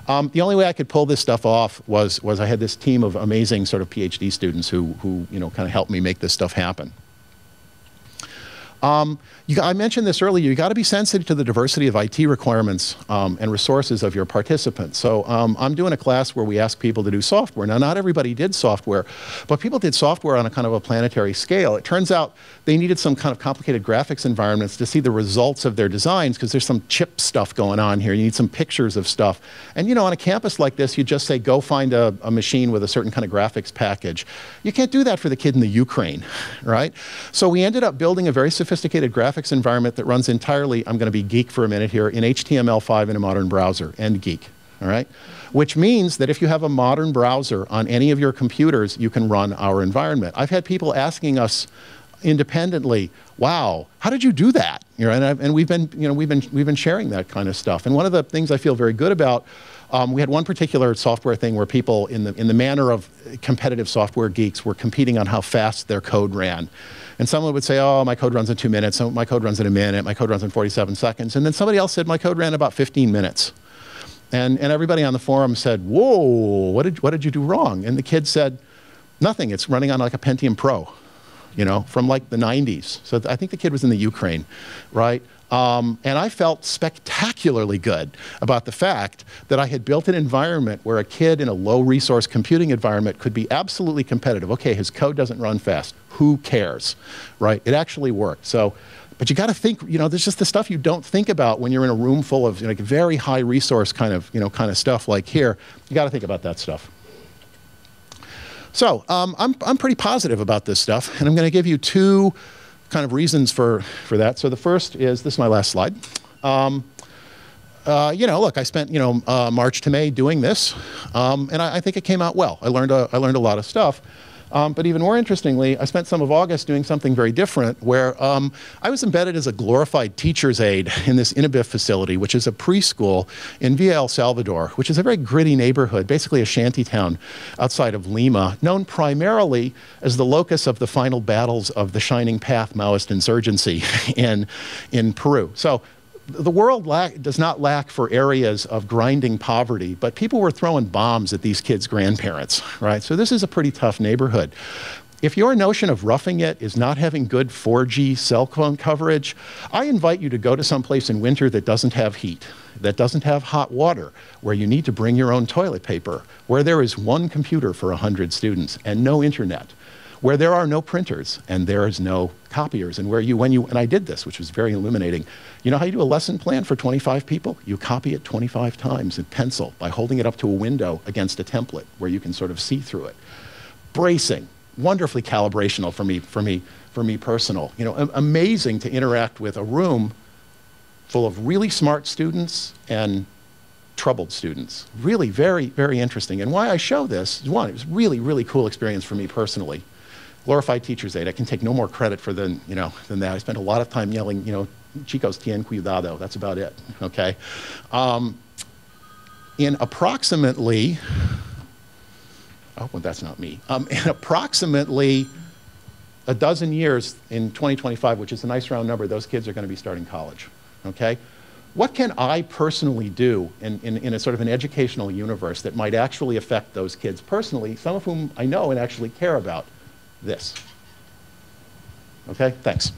Speaker 5: The only way I could pull this stuff off was I had this team of amazing sort of PhD students who you know, kind of helped me make this stuff happen. I mentioned this earlier, you got to be sensitive to the diversity of IT requirements and resources of your participants. So I'm doing a class where we ask people to do software. Now, not everybody did software, but people did software on a kind of a planetary scale. It turns out they needed some kind of complicated graphics environments to see the results of their designs, because there's some chip stuff going on here. You need some pictures of stuff. And you know, on a campus like this, you just say, go find a machine with a certain kind of graphics package. You can't do that for the kid in the Ukraine, right? So we ended up building a very sophisticated graphics environment that runs entirely, I'm going to be geek for a minute here, in HTML5 in a modern browser, and geek, all right? Which means that if you have a modern browser on any of your computers, you can run our environment. I've had people asking us independently, wow, how did you do that? You know, and we've been sharing that kind of stuff. And one of the things I feel very good about, we had one particular software thing where people, in the manner of competitive software geeks, were competing on how fast their code ran. And someone would say, oh, my code runs in 2 minutes, so my code runs in a minute, my code runs in 47 seconds. And then somebody else said, my code ran about 15 minutes. And everybody on the forum said, whoa, what did you do wrong? And the kid said, nothing, it's running on like a Pentium Pro, you know, from like the 90s. So I think the kid was in the Ukraine, right? And I felt spectacularly good about the fact that I had built an environment where a kid in a low-resource computing environment could be absolutely competitive. Okay, his code doesn't run fast. Who cares, right? It actually worked. So, but you got to think, you know, there's just the stuff you don't think about when you're in a room full of, you know, very high-resource kind of stuff like here. You got to think about that stuff. So I'm pretty positive about this stuff, and I'm going to give you two kind of reasons for that. So the first is, this is my last slide. You know, look, I spent, you know, March to May doing this, and I think it came out well. I learned a lot of stuff. But even more interestingly, I spent some of August doing something very different, where I was embedded as a glorified teacher's aide in this INABIF facility, which is a preschool in Villa El Salvador, which is a very gritty neighborhood, basically a shanty town outside of Lima, known primarily as the locus of the final battles of the Shining Path Maoist insurgency in Peru. So the world does not lack for areas of grinding poverty, but people were throwing bombs at these kids' grandparents, right? So this is a pretty tough neighborhood. If your notion of roughing it is not having good 4G cell phone coverage, I invite you to go to some place in winter that doesn't have heat, that doesn't have hot water, where you need to bring your own toilet paper, where there is one computer for 100 students and no internet, where there are no printers and there is no copiers, and where and I did this, which was very illuminating. You know how you do a lesson plan for 25 people? You copy it 25 times in pencil by holding it up to a window against a template where you can sort of see through it. Bracing, wonderfully calibrational for me personal. You know, amazing to interact with a room full of really smart students and troubled students. Really very, very interesting. And why I show this is, one, it was really, really cool experience for me personally. Glorified teacher's aide. I can take no more credit for than that. I spent a lot of time yelling, you know, chicos, tien cuidado. That's about it, okay? In approximately, oh, well, that's not me. In approximately a dozen years, in 2025, which is a nice round number, those kids are going to be starting college, okay? What can I personally do in a sort of an educational universe that might actually affect those kids personally, some of whom I know and actually care about? This. Okay, thanks.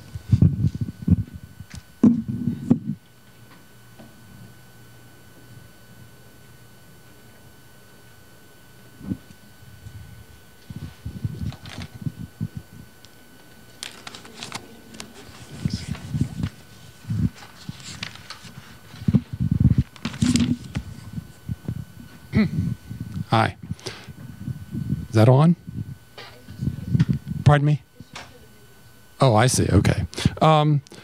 Speaker 6: Hi. Is that on? Pardon me? Oh, I see. Okay.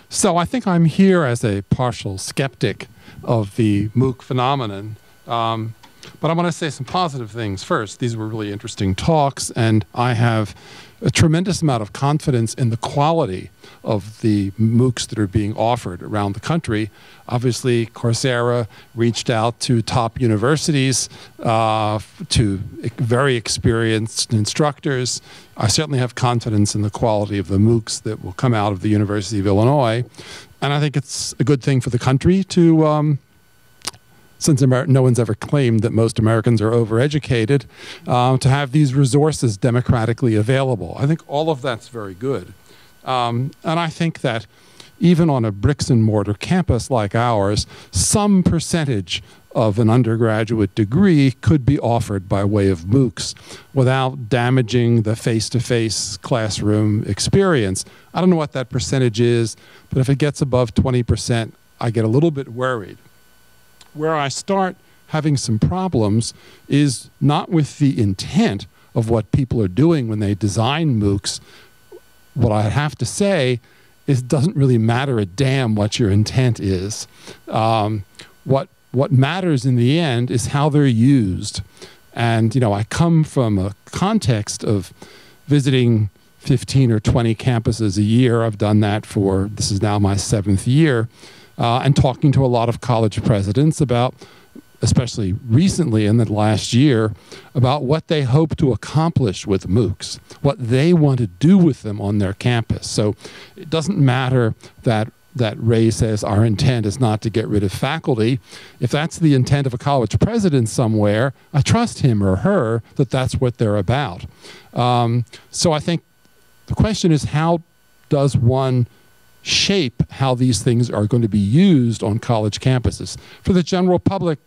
Speaker 6: So I think I'm here as a partial skeptic of the MOOC phenomenon. But I want to say some positive things first. These were really interesting talks, and I have a tremendous amount of confidence in the quality of the MOOCs that are being offered around the country. Obviously, Coursera reached out to top universities, to very experienced instructors. I certainly have confidence in the quality of the MOOCs that will come out of the University of Illinois. And I think it's a good thing for the country to, since no one's ever claimed that most Americans are overeducated, to have these resources democratically available. I think all of that's very good. And I think that even on a bricks and mortar campus like ours, some percentage of an undergraduate degree could be offered by way of MOOCs without damaging the face-to-face classroom experience. I don't know what that percentage is, but if it gets above 20%, I get a little bit worried. Where I start having some problems is not with the intent of what people are doing when they design MOOCs. What I have to say is it doesn't really matter a damn what your intent is. What matters in the end is how they're used. And, you know, I come from a context of visiting 15 or 20 campuses a year. I've done that for, this is now my 7th year, and talking to a lot of college presidents about, especially recently in the last year, about what they hope to accomplish with MOOCs, what they want to do with them on their campus. So it doesn't matter that Ray says our intent is not to get rid of faculty. If that's the intent of a college president somewhere, I trust him or her that that's what they're about. So I think the question is, how does one shape how these things are going to be used on college campuses? For the general public,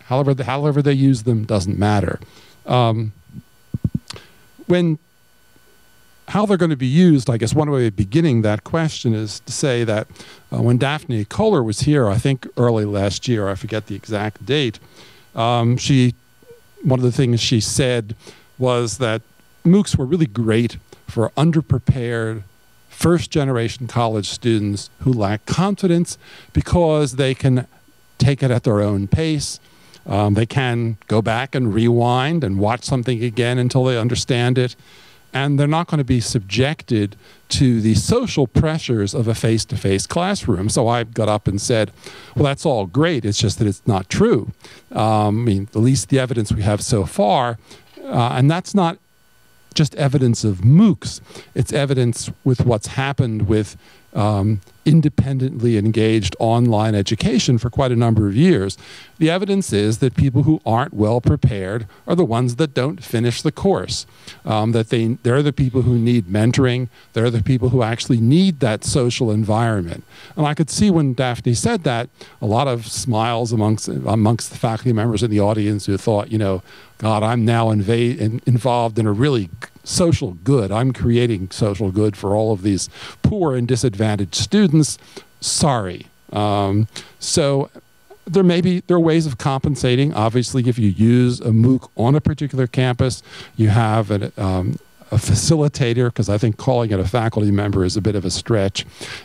Speaker 6: however they use them doesn't matter. How they're going to be used, I guess one way of beginning that question is to say that when Daphne Kohler was here, I think early last year, I forget the exact date, one of the things she said was that MOOCs were really great for underprepared first-generation college students who lack confidence because they can take it at their own pace. They can go back and rewind and watch something again until they understand it. And they're not going to be subjected to the social pressures of a face-to-face classroom. So I got up and said, well, that's all great. It's just that it's not true. I mean, at least the evidence we have so far, and that's not just evidence of MOOCs. It's evidence with what's happened with independently engaged online education for quite a number of years. The evidence is that people who aren't well prepared are the ones that don't finish the course. That they're the people who need mentoring. They're the people who actually need that social environment. And I could see when Daphne said that, a lot of smiles amongst the faculty members in the audience who thought, you know, God, I'm now involved in a really social good. I'm creating social good for all of these poor and disadvantaged students. Sorry. So there are ways of compensating. Obviously, if you use a MOOC on a particular campus, you have a facilitator, because I think calling it a faculty member is a bit of a stretch.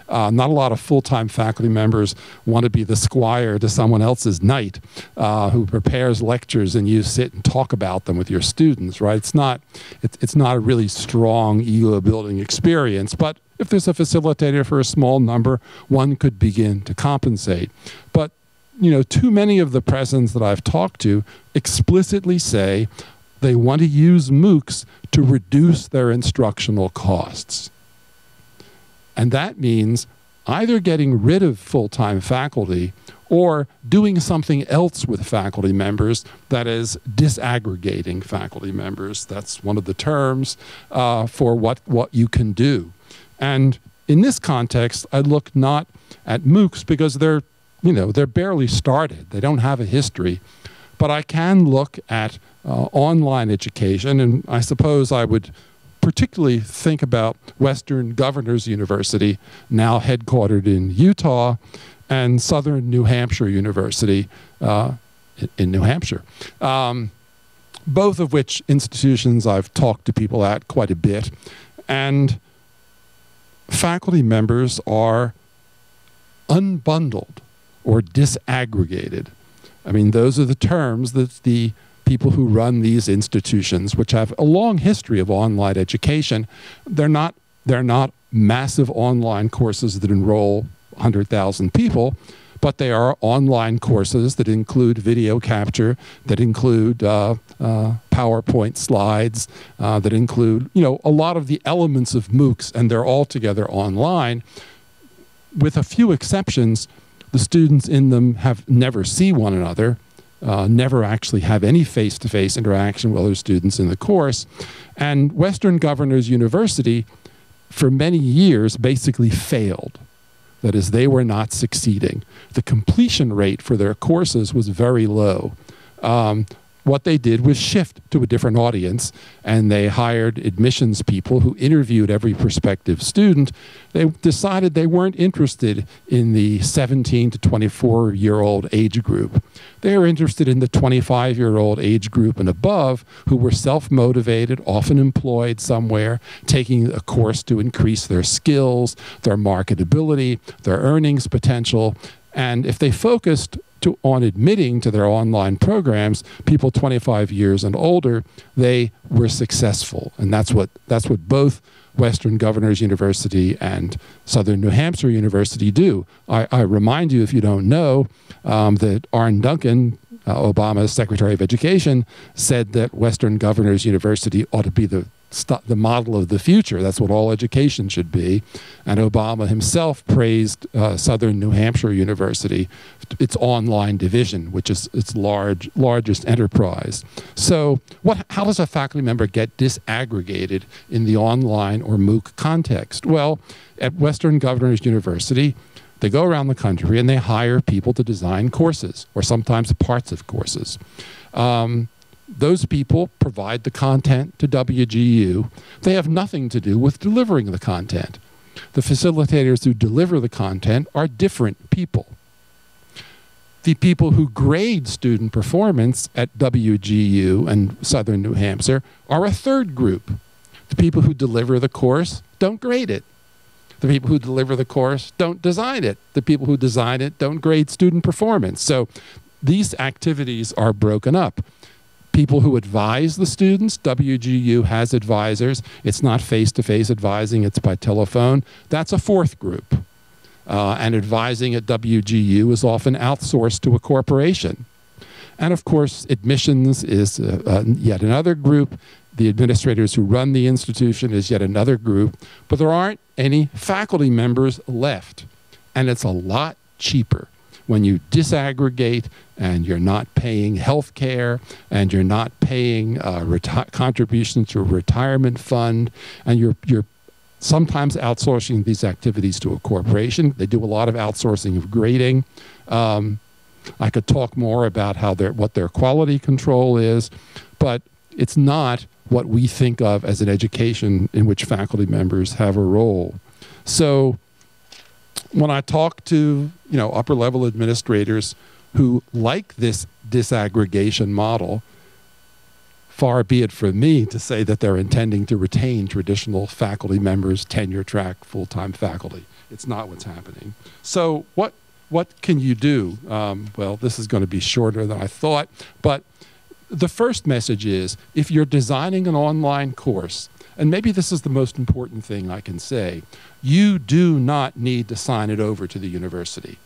Speaker 6: Not a lot of full-time faculty members want to be the squire to someone else's knight who prepares lectures and you sit and talk about them with your students, right? It's not a really strong ego-building experience, but if there's a facilitator for a small number, one could begin to compensate. But, you know, too many of the presidents that I've talked to explicitly say they want to use MOOCs to reduce their instructional costs. And that means either getting rid of full-time faculty or doing something else with faculty members, that is disaggregating faculty members. That's one of the terms for what you can do. And in this context, I look not at MOOCs because they're barely started. They don't have a history. But I can look at online education, and I suppose I would particularly think about Western Governors University, now headquartered in Utah, and Southern New Hampshire University in New Hampshire. Both of which institutions I've talked to people at quite a bit. And faculty members are unbundled or disaggregated I mean, those are the terms that the people who run these institutions, which have a long history of online education, they're not massive online courses that enroll 100,000 people, but they are online courses that include video capture, that include PowerPoint slides, that include, a lot of the elements of MOOCs, and they're all together online. With a few exceptions, the students in them have never see one another, never actually have any face-to-face interaction with other students in the course. And Western Governors University, for many years, basically failed. That is, they were not succeeding. The completion rate for their courses was very low. What they did was shift to a different audience, and they hired admissions people who interviewed every prospective student. They decided they weren't interested in the 17 to 24-year-old age group. They were interested in the 25-year-old age group and above, who were self-motivated, often employed somewhere, taking a course to increase their skills, their marketability, their earnings potential. And if they focused on admitting to their online programs people 25 years and older, they were successful. And that's what both Western Governors University and Southern New Hampshire University do. I remind you, if you don't know, that Arne Duncan, Obama's Secretary of Education, said that Western Governors University ought to be the model of the future. That's what all education should be. And Obama himself praised Southern New Hampshire University, its online division, which is its largest enterprise. So how does a faculty member get disaggregated in the online or MOOC context? Well, at Western Governors University, they go around the country and they hire people to design courses, or sometimes parts of courses. Those people provide the content to WGU. They have nothing to do with delivering the content. The facilitators who deliver the content are different people. The people who grade student performance at WGU and Southern New Hampshire are a third group. The people who deliver the course don't grade it. The people who deliver the course don't design it. The people who design it don't grade student performance. So these activities are broken up. People who advise the students, WGU has advisors. It's not face-to-face advising, it's by telephone. That's a fourth group. And advising at WGU is often outsourced to a corporation. And of course, admissions is yet another group. The administrators who run the institution is yet another group. But there aren't any faculty members left. And it's a lot cheaper when you disaggregate and you're not paying health care and you're not paying contributions to a retirement fund, and you're sometimes outsourcing these activities to a corporation. They do a lot of outsourcing of grading. I could talk more about what their quality control is, but it's not what we think of as an education in which faculty members have a role. So when I talk to upper level administrators who like this disaggregation model, far be it from me to say that they're intending to retain traditional faculty members, tenure track, full-time faculty. It's not what's happening. So what can you do? Well, this is going to be shorter than I thought, but the first message is, if you're designing an online course, and maybe this is the most important thing I can say, you do not need to sign it over to the university.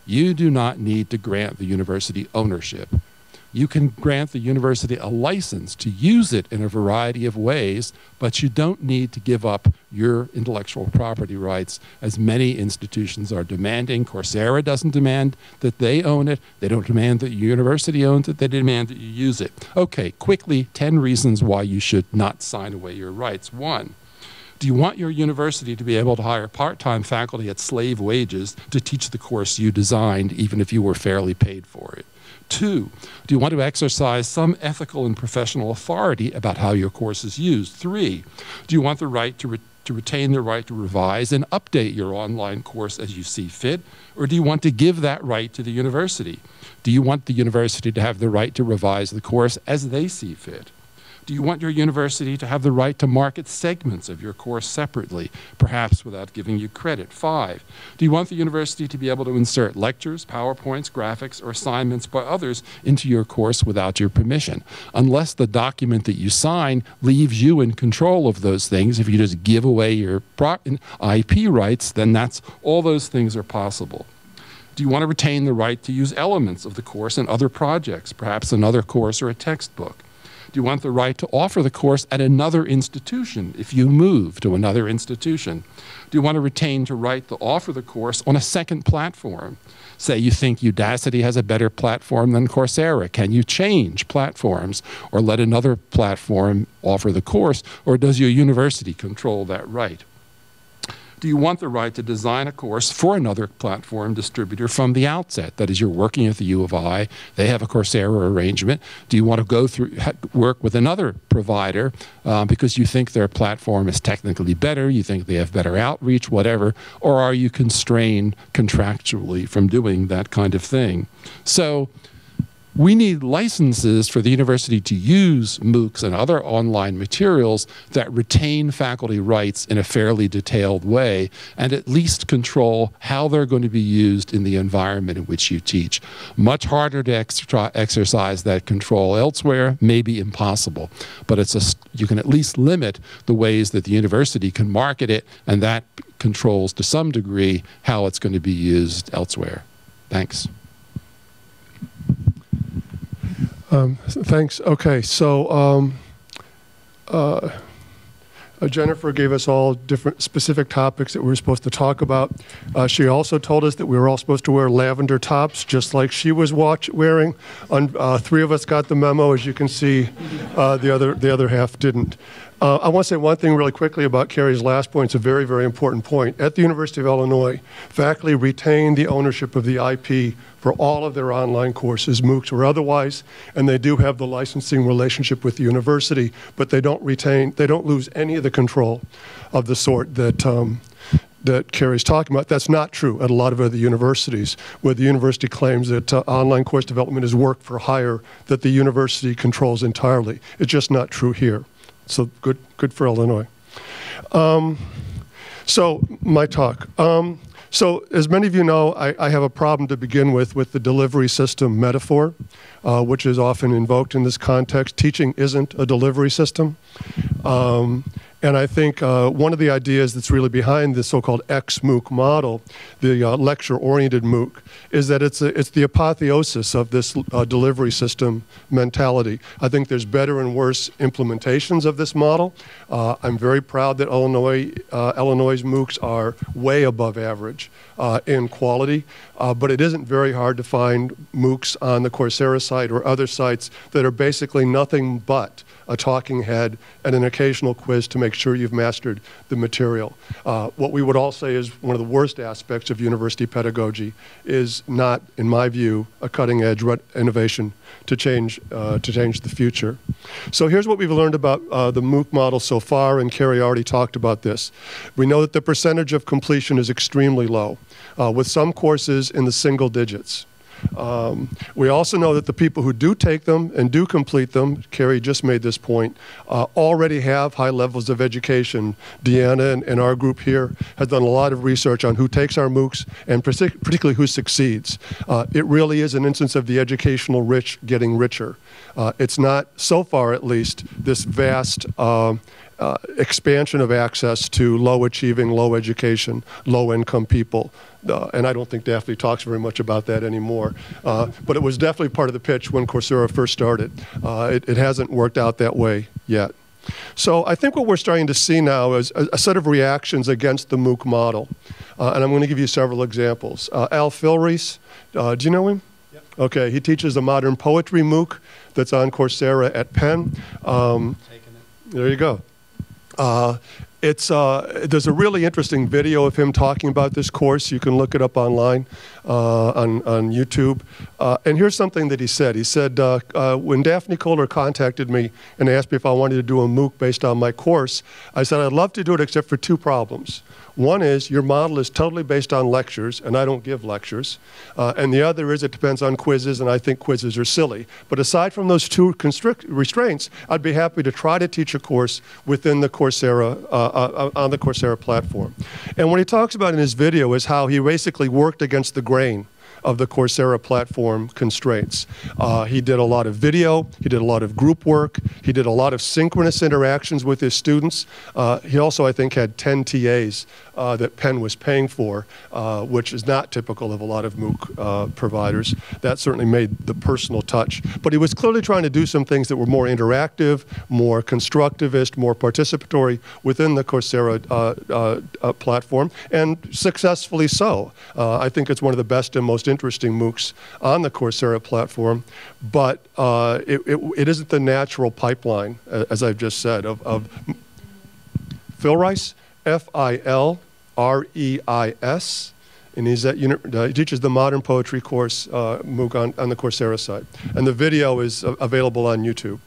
Speaker 6: You do not need to grant the university ownership. You can grant the university a license to use it in a variety of ways, but you don't need to give up your intellectual property rights, as many institutions are demanding. Coursera doesn't demand that they own it. They don't demand that the university owns it. They demand that you use it. Okay, quickly, 10 reasons why you should not sign away your rights. 1, do you want your university to be able to hire part-time faculty at slave wages to teach the course you designed, even if you were fairly paid for it? 2, do you want to exercise some ethical and professional authority about how your course is used? 3, do you want the right to retain the right to revise and update your online course as you see fit? Or do you want to give that right to the university? Do you want the university to have the right to revise the course as they see fit? Do you want your university to have the right to market segments of your course separately, perhaps without giving you credit? 5, do you want the university to be able to insert lectures, PowerPoints, graphics, or assignments by others into your course without your permission? Unless the document that you sign leaves you in control of those things, if you just give away your IP rights, then all those things are possible. Do you want to retain the right to use elements of the course in other projects, perhaps another course or a textbook? Do you want the right to offer the course at another institution if you move to another institution? Do you want to retain the right to offer the course on a second platform? Say you think Udacity has a better platform than Coursera. Can you change platforms or let another platform offer the course, or does your university control that right? Do you want the right to design a course for another platform distributor from the outset? That is, you're working at the U of I, they have a Coursera arrangement. Do you want to go through, work with another provider because you think their platform is technically better, you think they have better outreach, whatever, or are you constrained contractually from doing that kind of thing? So we need licenses for the university to use MOOCs and other online materials that retain faculty rights in a fairly detailed way and at least control how they're going to be used in the environment in which you teach. Much harder to exercise that control elsewhere, maybe impossible, but you can at least limit the ways that the university can market it, and that controls to some degree how it's going to be used elsewhere. Thanks.
Speaker 7: Thanks. Okay, so Jennifer gave us all different specific topics that we were supposed to talk about. She also told us that we were all supposed to wear lavender tops, just like she was wearing. 3 of us got the memo, as you can see. The other half didn't. I want to say one thing really quickly about Cary's last point. It's a very, very important point. At the University of Illinois, faculty retain the ownership of the IP for all of their online courses, MOOCs or otherwise, and they do have the licensing relationship with the university, but they don't lose any of the control of the sort that Cary's talking about. That's not true at a lot of other universities, where the university claims that online course development is work for hire that the university controls entirely. It's just not true here. So good for Illinois. So my talk. So as many of you know, I have a problem to begin with the delivery system metaphor, which is often invoked in this context. Teaching isn't a delivery system. And I think one of the ideas that's really behind this so-called X-MOOC model, the lecture-oriented MOOC, is that it's the apotheosis of this delivery system mentality. I think there's better and worse implementations of this model. I'm very proud that Illinois' MOOCs are way above average in quality, but it isn't very hard to find MOOCs on the Coursera site or other sites that are basically nothing but a talking head and an occasional quiz to make sure you've mastered the material. What we would all say is one of the worst aspects of university pedagogy is not, in my view, a cutting-edge innovation to change the future. So here's what we've learned about the MOOC model so far, and Cary already talked about this. We know that the percentage of completion is extremely low, with some courses in the single digits. We also know that the people who do take them and do complete them, Cary just made this point, already have high levels of education. Deanna and our group here has done a lot of research on who takes our MOOCs and particularly who succeeds. It really is an instance of the educational rich getting richer. It's not, so far at least, this vast expansion of access to low-achieving, low-education, low-income people. And I don't think Daphne talks very much about that anymore. But it was definitely part of the pitch when Coursera first started. It hasn't worked out that way yet. So I think what we're starting to see now is a set of reactions against the MOOC model. And I'm going to give you several examples. Al Filreis, do you know him? Yep. Okay, he teaches a modern poetry MOOC that's on Coursera at Penn. There you go. There's a really interesting video of him talking about this course. You can look it up online on YouTube. And here's something that he said. He said, when Daphne Kohler contacted me and asked me if I wanted to do a MOOC based on my course, I said I'd love to do it except for two problems. One is your model is totally based on lectures, and I don't give lectures. And the other is it depends on quizzes, and I think quizzes are silly. But aside from those two restraints, I'd be happy to try to teach a course within the Coursera, on the Coursera platform. And what he talks about in his video is how he basically worked against the grain of the Coursera platform constraints. He did a lot of video, he did a lot of group work, he did a lot of synchronous interactions with his students. He also, I think, had 10 TAs that Penn was paying for, which is not typical of a lot of MOOC providers. That certainly made the personal touch. But he was clearly trying to do some things that were more interactive, more constructivist, more participatory within the Coursera platform, and successfully so. I think it's one of the best and most interesting MOOCs on the Coursera platform, but it isn't the natural pipeline, as I've just said, of Phil Rice, F-I-L-R-E-I-S, and he teaches the Modern Poetry course MOOC on the Coursera site. And the video is available on YouTube.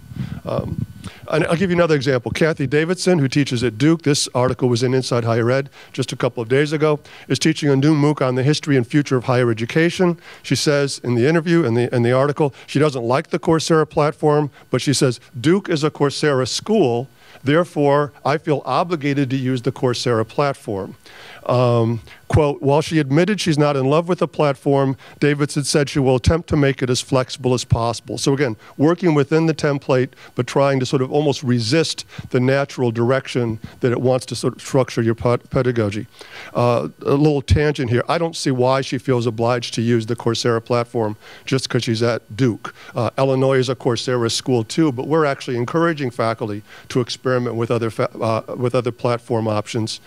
Speaker 7: And I'll give you another example. Kathy Davidson, who teaches at Duke, this article was in Inside Higher Ed just a couple of days ago, is teaching a new MOOC on the history and future of higher education. She says in the interview, in the article, she doesn't like the Coursera platform, but she says, Duke is a Coursera school, therefore I feel obligated to use the Coursera platform. Quote, while she admitted she's not in love with the platform, Davidson said she will attempt to make it as flexible as possible. So again, working within the template, but trying to sort of almost resist the natural direction that it wants to sort of structure your pedagogy. A little tangent here. I don't see why she feels obliged to use the Coursera platform just because she's at Duke. Illinois is a Coursera school too, but we're actually encouraging faculty to experiment with other platform options.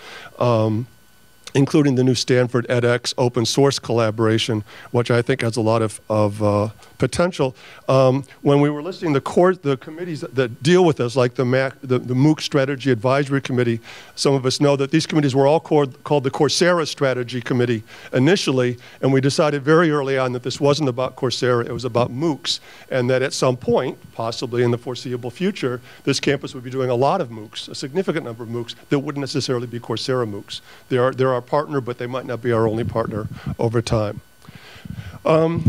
Speaker 7: Including the new Stanford edX open source collaboration, which I think has a lot of potential. When we were listening to the committees that deal with this, like the MOOC Strategy Advisory Committee, some of us know that these committees were all called the Coursera Strategy Committee initially, and we decided very early on that this wasn't about Coursera, it was about MOOCs, and that at some point, possibly in the foreseeable future, this campus would be doing a lot of MOOCs, a significant number of MOOCs that wouldn't necessarily be Coursera MOOCs. There are our partner, but they might not be our only partner over time. But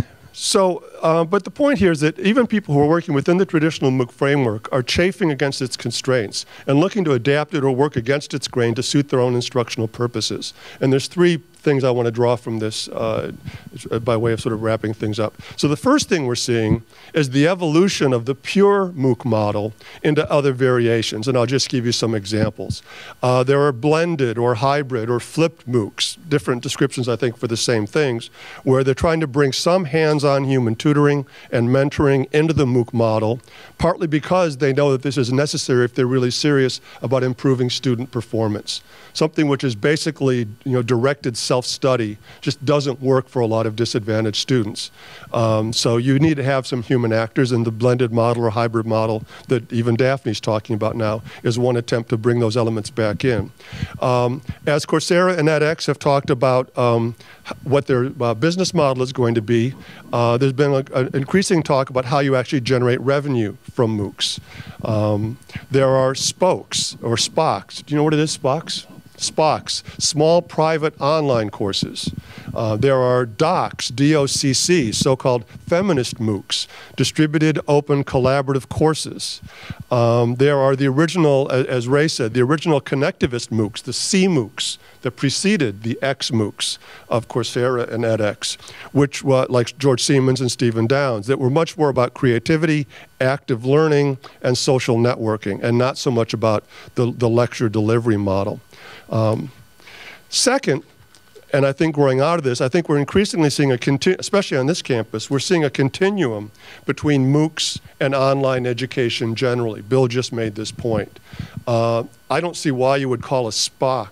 Speaker 7: the point here is that even people who are working within the traditional MOOC framework are chafing against its constraints and looking to adapt it or work against its grain to suit their own instructional purposes. And there's three things I want to draw from this by way of sort of wrapping things up. So the first thing we're seeing is the evolution of the pure MOOC model into other variations, and I'll just give you some examples. There are blended or hybrid or flipped MOOCs, different descriptions I think for the same things, where they're trying to bring some hands-on human tutoring and mentoring into the MOOC model, partly because they know that this is necessary if they're really serious about improving student performance. Something which is basically, directed self-study just doesn't work for a lot of disadvantaged students. So you need to have some human actors, and the blended model or hybrid model that even Daphne's talking about now is one attempt to bring those elements back in. As Coursera and edX have talked about what their business model is going to be, there's been an increasing talk about how you actually generate revenue from MOOCs. There are spokes or SPOCs. Do you know what it is, SPOCs? SPOCs, small private online courses. There are DOCs, D-O-C-C, so-called feminist MOOCs, distributed open collaborative courses. There are the original, as Ray said, the original connectivist MOOCs, the C MOOCs that preceded the X MOOCs of Coursera and edX, which like George Siemens and Stephen Downes, that were much more about creativity, active learning, and social networking, and not so much about the lecture delivery model. Second, and I think growing out of this, I think we're increasingly seeing especially on this campus, we're seeing a continuum between MOOCs and online education generally. Bill just made this point. I don't see why you would call a SPOC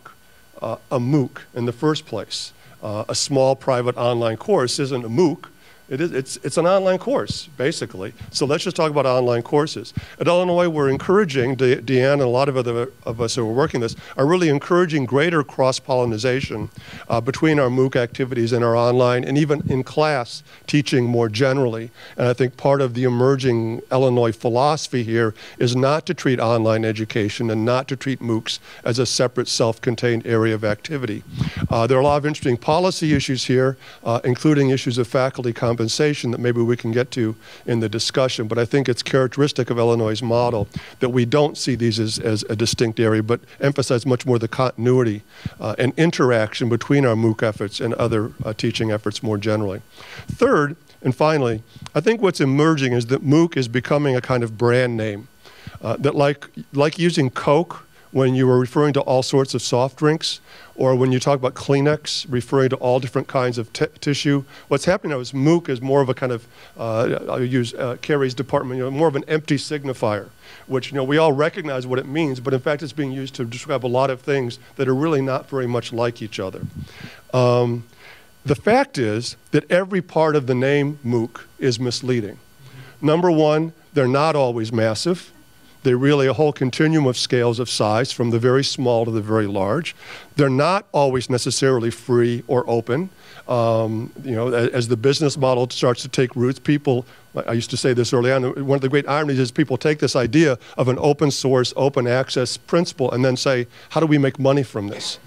Speaker 7: a MOOC in the first place. A small private online course isn't a MOOC. It's an online course, basically. So let's just talk about online courses. At Illinois, we're encouraging, Deanne and a lot of other of us who are working this, are really encouraging greater cross-pollination between our MOOC activities and our online, and even in class teaching more generally. And I think part of the emerging Illinois philosophy here is not to treat online education and not to treat MOOCs as a separate self-contained area of activity. There are a lot of interesting policy issues here, including issues of faculty compensation that maybe we can get to in the discussion, but I think it's characteristic of Illinois' model that we don't see these as a distinct area, but emphasize much more the continuity and interaction between our MOOC efforts and other teaching efforts more generally. Third, and finally, I think what's emerging is that MOOC is becoming a kind of brand name, that like using Coke when you were referring to all sorts of soft drinks, or when you talk about Kleenex, referring to all different kinds of tissue. What's happening now is MOOC is more of a kind of, I'll use Cary's department, more of an empty signifier, which we all recognize what it means, but in fact it's being used to describe a lot of things that are really not very much like each other. The fact is that every part of the name MOOC is misleading. Number one, they're not always massive. They're really a whole continuum of scales of size, from the very small to the very large. They're not always necessarily free or open. As the business model starts to take roots, people, I used to say this early on, one of the great ironies is people take this idea of an open source, open access principle and then say, how do we make money from this?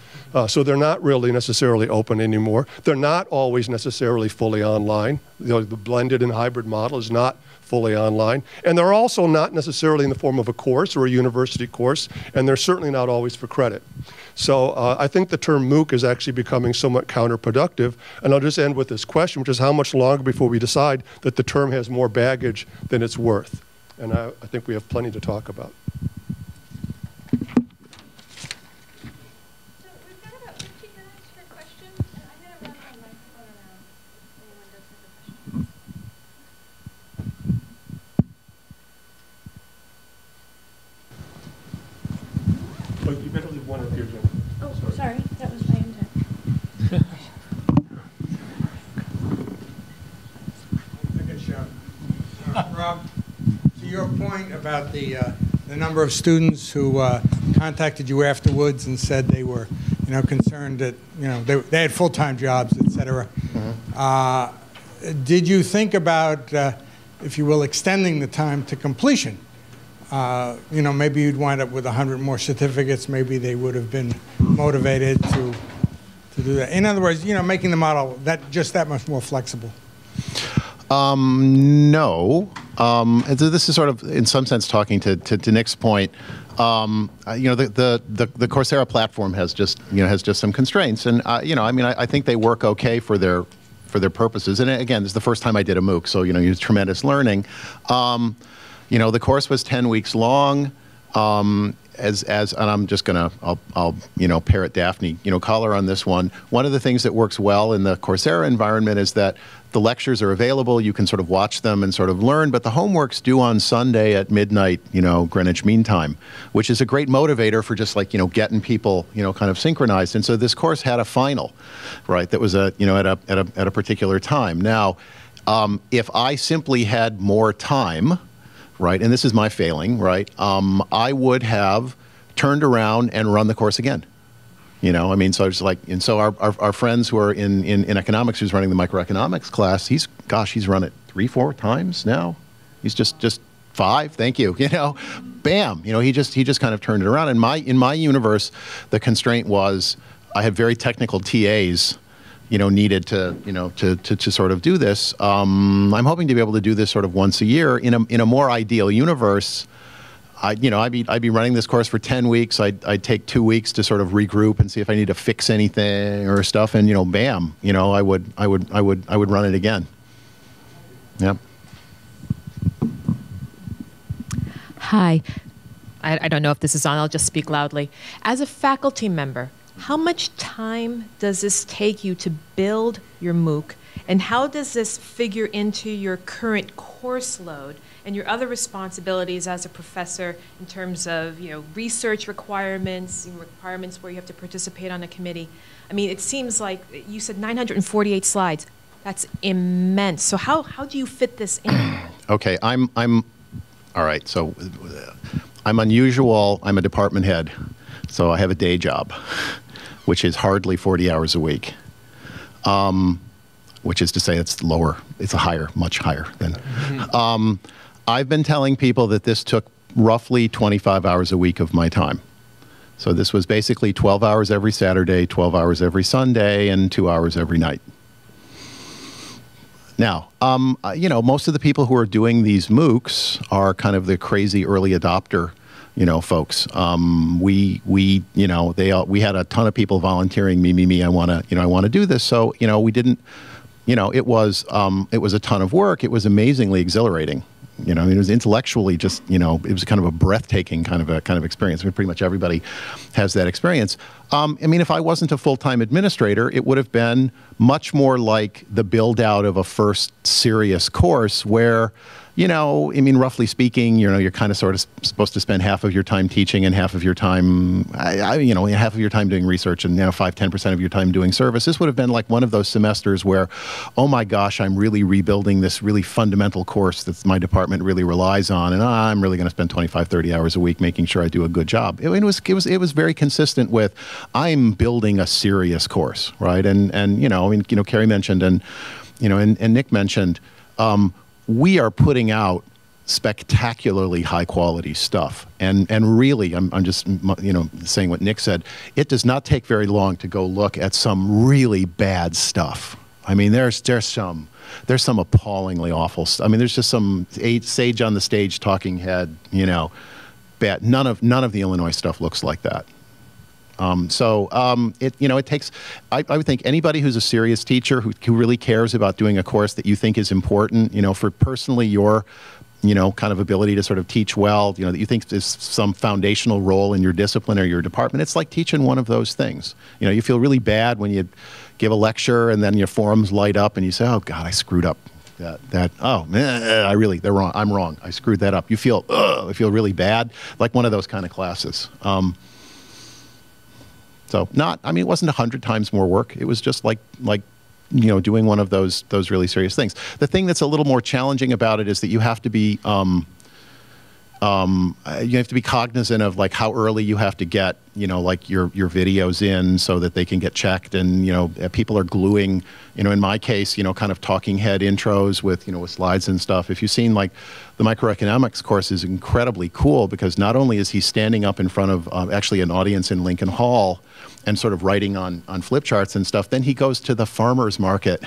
Speaker 7: So they're not really necessarily open anymore. They're not always necessarily fully online. The blended and hybrid model is not fully online. And they're also not necessarily in the form of a course or a university course, and they're certainly not always for credit. So I think the term MOOC is actually becoming somewhat counterproductive. And I'll just end with this question, which is how much longer before we decide that the term has more baggage than it's worth? And I think we have plenty to talk about. You better leave one up here, Jim.
Speaker 1: Oh, sorry. That was my intent.
Speaker 8: Rob, to your point about the number of students who contacted you afterwards and said they were, concerned that they had full-time jobs, et cetera. Did you think about, if you will, extending the time to completion? Maybe you'd wind up with 100 more certificates. Maybe they would have been motivated to do that. In other words, making the model just that much more flexible.
Speaker 5: No. This is sort of, in some sense, talking to Nick's point. The Coursera platform has just some constraints, and I think they work okay for their purposes. And again, this is the first time I did a MOOC, so it's tremendous learning. The course was 10 weeks long. And I'm just gonna, I'll parrot Daphne, color on this one. One of the things that works well in the Coursera environment is that the lectures are available. You can sort of watch them and sort of learn, but the homework's due on Sunday at midnight, Greenwich Mean Time, which is a great motivator for just getting people, kind of synchronized. And so this course had a final, right? That was at a particular time. Now, if I simply had more time, right, and this is my failing, right, I would have turned around and run the course again. So it's and so our friends who are in economics, who's running the microeconomics class, he's run it 3-4 times now. He's just 5, thank you, bam, he just kind of turned it around. And in my universe, the constraint was I had very technical TAs, needed to sort of do this. I'm hoping to be able to do this sort of once a year. In a more ideal universe, I'd be running this course for 10 weeks. I'd take 2 weeks to sort of regroup and see if I need to fix anything or stuff, and bam, I would run it again. Yep.
Speaker 9: Hi. I don't know if this is on. I'll just speak loudly. As a faculty member, how much time does this take you to build your MOOC, and how does this figure into your current course load and your other responsibilities as a professor in terms of research requirements where you have to participate on a committee? I mean, it seems like you said 948 slides. That's immense. So how do you fit this in?
Speaker 5: Okay, I'm all right. So I'm unusual. I'm a department head, so I have a day job, which is hardly 40 hours a week. Which is to say it's lower. It's a higher, much higher than. I've been telling people that this took roughly 25 hours a week of my time. So this was basically 12 hours every Saturday, 12 hours every Sunday, and 2 hours every night. Now, you know, most of the people who are doing these MOOCs are kind of the crazy early adopter, you know, folks. We had a ton of people volunteering, me, I want to do this. So, you know, we didn't, you know, it was a ton of work. It was amazingly exhilarating. You know, I mean, it was intellectually just, you know, it was kind of a breathtaking kind of experience. I mean, pretty much everybody has that experience. I mean, if I wasn't a full-time administrator, it would have been much more like the build-out of a first serious course where, you know, I mean, roughly speaking, you know, you're kind of sort of supposed to spend half of your time teaching and half of your time, you know, half of your time doing research and, you know, 5–10% of your time doing service. This would have been like one of those semesters where, oh my gosh, I'm really rebuilding this really fundamental course that my department really relies on, and I'm really going to spend 25–30 hours a week making sure I do a good job. It was very consistent with, I'm building a serious course, right? And you know, I mean, you know, Cary mentioned and, you know, and Nick mentioned, we are putting out spectacularly high quality stuff. And really, I'm just, you know, saying what Nick said, it does not take very long to go look at some really bad stuff. I mean, there's some appallingly awful stuff. I mean, there's just some sage on the stage talking head, you know, bad. None of the Illinois stuff looks like that. It takes, I would think anybody who's a serious teacher who really cares about doing a course that you think is important, you know, for personally your, you know, kind of ability to sort of teach well, you know, that you think is some foundational role in your discipline or your department, it's like teaching one of those things. You know, you feel really bad when you give a lecture and then your forums light up and you say, oh God, I screwed up. They're wrong. I'm wrong. I screwed that up. You feel, I feel really bad, like one of those kind of classes. So I mean, it wasn't 100 times more work. It was just like, you know, doing one of those really serious things. The thing that's a little more challenging about it is that you have to be, cognizant of like how early you have to get, you know, like your videos in so that they can get checked. And, you know, people are gluing, you know, in my case, you know, kind of talking head intros with, you know, with slides and stuff. If you've seen like the microeconomics course is incredibly cool because not only is he standing up in front of actually an audience in Lincoln Hall and sort of writing on flip charts and stuff, then he goes to the farmer's market,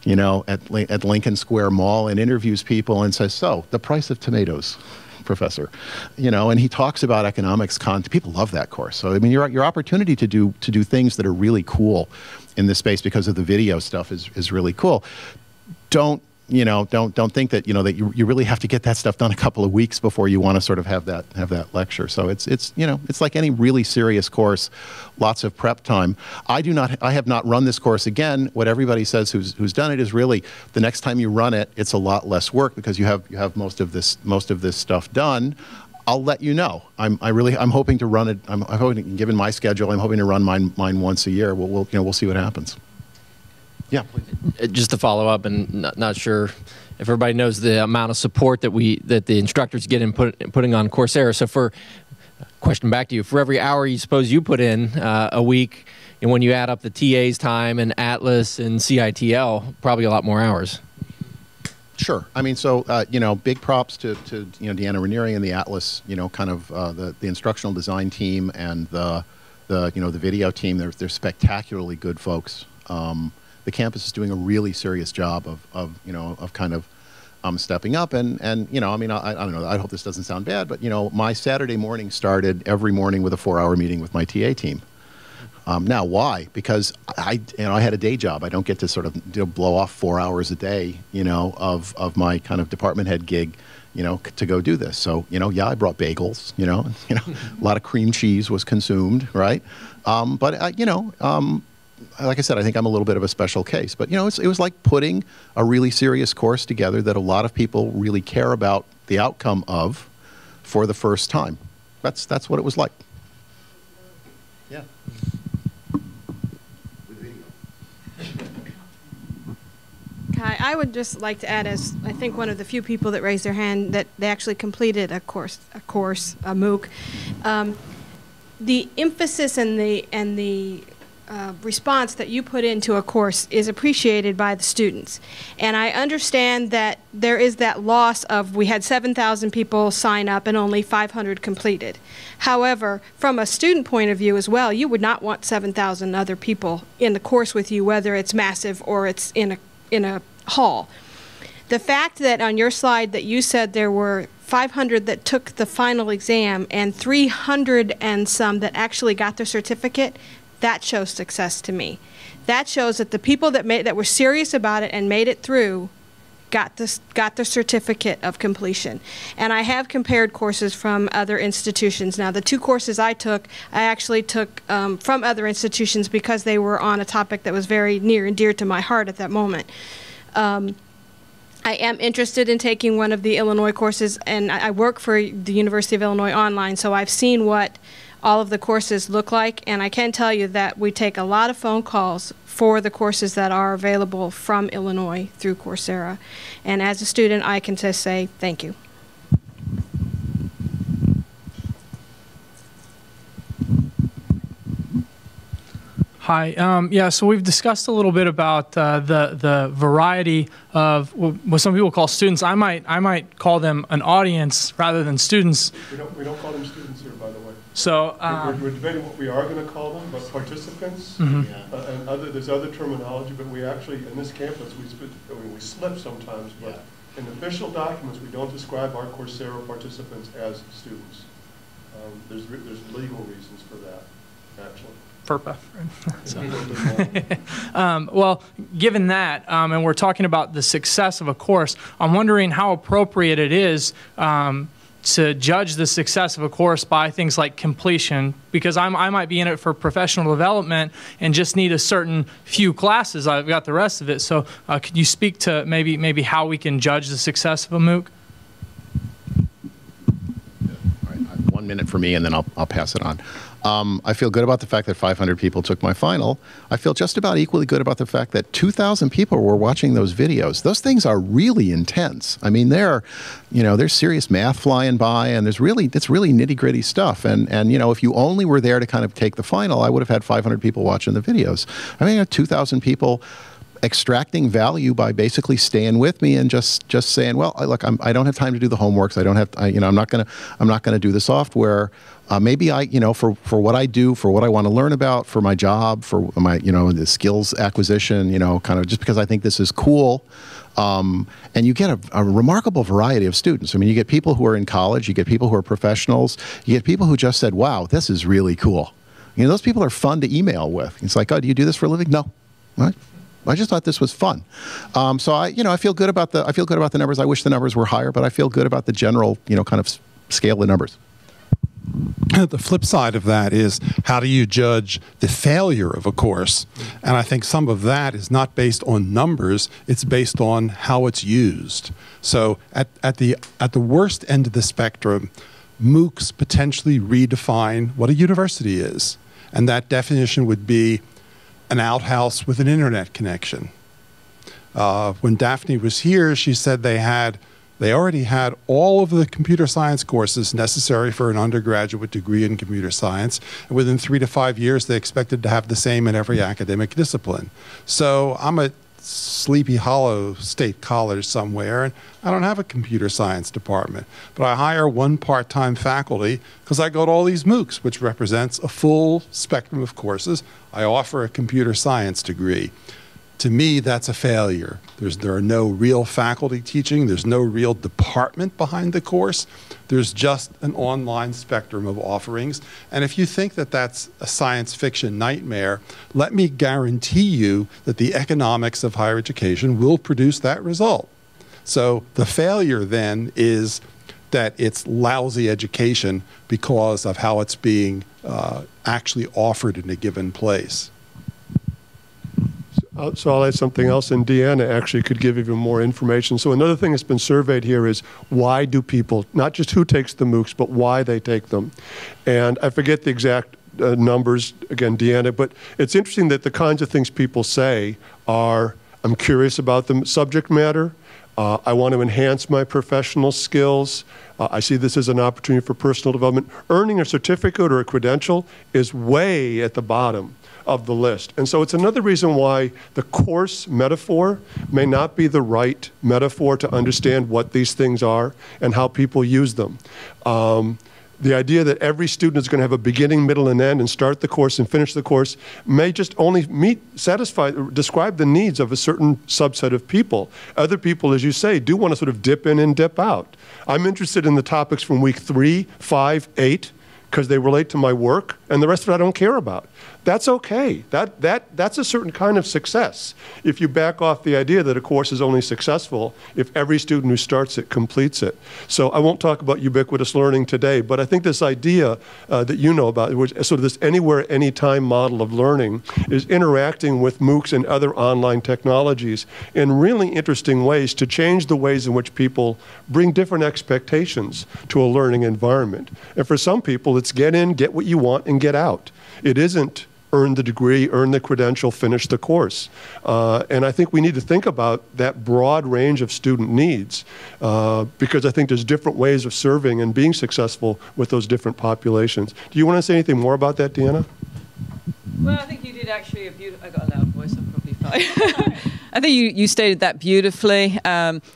Speaker 5: you know, at Lincoln Square Mall and interviews people and says, so the price of tomatoes, professor, you know, and he talks about economics content. People love that course. So I mean, your opportunity to do things that are really cool in this space because of the video stuff is really cool. Don't think that, you know, that you really have to get that stuff done a couple of weeks before you want to sort of have that lecture. So it's you know, it's like any really serious course, lots of prep time. I have not run this course again. What everybody says who's done it is really the next time you run it, it's a lot less work because you have most of this stuff done. I'll let you know. I'm hoping to run it. I'm hoping, given my schedule, I'm hoping to run mine once a year. We'll see what happens. Yeah, please.
Speaker 4: Just to follow up, and not sure if everybody knows the amount of support that the instructors get in putting on Coursera. So for question back to you, for every hour you suppose you put in a week, and when you add up the TA's time and Atlas and CITL, probably a lot more hours.
Speaker 5: Sure. I mean, so you know, big props to you know, Deanna Ranieri and the Atlas, you know, kind of the instructional design team and the you know, the video team. They're spectacularly good folks. The campus is doing a really serious job of kind of stepping up and you know, I mean, I don't know, I hope this doesn't sound bad, but you know, my Saturday morning started every morning with a 4-hour meeting with my TA team. Now, why? Because I had a day job. I don't get to sort of blow off 4 hours a day, you know, of my kind of department head gig, you know, to go do this. So, you know, yeah, I brought bagels, you know, a lot of cream cheese was consumed, right? But you know, like I said, I think I'm a little bit of a special case. But, you know, it was like putting a really serious course together that a lot of people really care about the outcome of for the first time. That's what it was like. Yeah.
Speaker 10: I would just like to add, as I think one of the few people that raised their hand that they actually completed a MOOC, the emphasis and the response that you put into a course is appreciated by the students. And I understand that there is that loss of, we had 7,000 people sign up and only 500 completed. However, from a student point of view as well, you would not want 7,000 other people in the course with you, whether it's massive or it's in a hall. The fact that on your slide that you said there were 500 that took the final exam and 300 and some that actually got their certificate, that shows success to me. That shows that the people that were serious about it and made it through got the certificate of completion. And I have compared courses from other institutions. Now, the 2 courses I actually took from other institutions because they were on a topic that was very near and dear to my heart at that moment. I am interested in taking one of the Illinois courses, and I work for the University of Illinois online, so I've seen what all of the courses look like, and I can tell you that we take a lot of phone calls for the courses that are available from Illinois through Coursera. And as a student, I can just say thank you.
Speaker 11: Hi. Yeah, so we've discussed a little bit about the variety of what some people call students. I might call them an audience rather than students.
Speaker 7: We don't call them students here, by the way.
Speaker 11: So
Speaker 7: we're debating what we are going to call them, but participants
Speaker 11: mm-hmm.
Speaker 7: And there's other terminology. But we actually, in this campus, we slip sometimes. But in official documents, we don't describe our Coursera participants as students. There's legal reasons for that, actually.
Speaker 11: FERPA. Well, given that, and we're talking about the success of a course, I'm wondering how appropriate it is to judge the success of a course by things like completion, because I might be in it for professional development and just need a certain few classes. I've got the rest of it. So could you speak to maybe how we can judge the success of a MOOC?
Speaker 5: All right, 1 minute for me, and then I'll pass it on. I feel good about the fact that 500 people took my final. I feel just about equally good about the fact that 2,000 people were watching those videos. Those things are really intense. I mean, there's serious math flying by, and it's really nitty-gritty stuff. And if you only were there to kind of take the final, I would have had 500 people watching the videos. I mean, 2,000 people extracting value by basically staying with me and just saying, well, look, I don't have time to do the homeworks. I don't have, I'm not gonna do the software. Maybe for what I do, for what I want to learn about, for my job, for my, the skills acquisition, kind of just because I think this is cool. And you get a remarkable variety of students. I mean, you get people who are in college, you get people who are professionals, you get people who just said, wow, this is really cool. Those people are fun to email with. It's like, oh, do you do this for a living? No. What? I just thought this was fun. So I feel good about the numbers. I wish the numbers were higher, but I feel good about the general, kind of scale of numbers.
Speaker 6: The flip side of that is, how do you judge the failure of a course? And I think some of that is not based on numbers, it's based on how it's used. So at the worst end of the spectrum, MOOCs potentially redefine what a university is. And that definition would be an outhouse with an internet connection. When Daphne was here, she said they already had all of the computer science courses necessary for an undergraduate degree in computer science. And within 3 to 5 years, they expected to have the same in every academic discipline. So I'm at Sleepy Hollow State College somewhere, and I don't have a computer science department. But I hire one part-time faculty because I go to all these MOOCs, which represents a full spectrum of courses. I offer a computer science degree. To me, that's a failure. There are no real faculty teaching. There's no real department behind the course. There's just an online spectrum of offerings. And if you think that that's a science fiction nightmare, let me guarantee you that the economics of higher education will produce that result. So the failure then is that it's lousy education because of how it's being actually offered in a given place.
Speaker 7: So I'll add something else, and Deanna actually could give even more information. So another thing that's been surveyed here is, why do people, not just who takes the MOOCs, but why they take them. And I forget the exact numbers, again, Deanna, but it's interesting that the kinds of things people say are, I'm curious about the subject matter. I want to enhance my professional skills. I see this as an opportunity for personal development. Earning a certificate or a credential is way at the bottom of the list. And so it's another reason why the course metaphor may not be the right metaphor to understand what these things are and how people use them. The idea that every student is going to have a beginning, middle, and end and start the course and finish the course may just only describe the needs of a certain subset of people. Other people, as you say, do want to sort of dip in and dip out. I'm interested in the topics from week 3, 5, 8, because they relate to my work, and the rest of it I don't care about. That's okay. That's a certain kind of success. If you back off the idea that a course is only successful if every student who starts it completes it. So I won't talk about ubiquitous learning today, but I think this idea that you know about, which sort of this anywhere, anytime model of learning, is interacting with MOOCs and other online technologies in really interesting ways to change the ways in which people bring different expectations to a learning environment. And for some people, it's get in, get what you want, and get out. It isn't earn the degree, earn the credential, finish the course. And I think we need to think about that broad range of student needs because I think there's different ways of serving and being successful with those different populations. Do you want to say anything more about that, Deanna?
Speaker 12: Well, I think you did actually a beautiful, I got a loud voice, I'm probably fine. I think you stated that beautifully.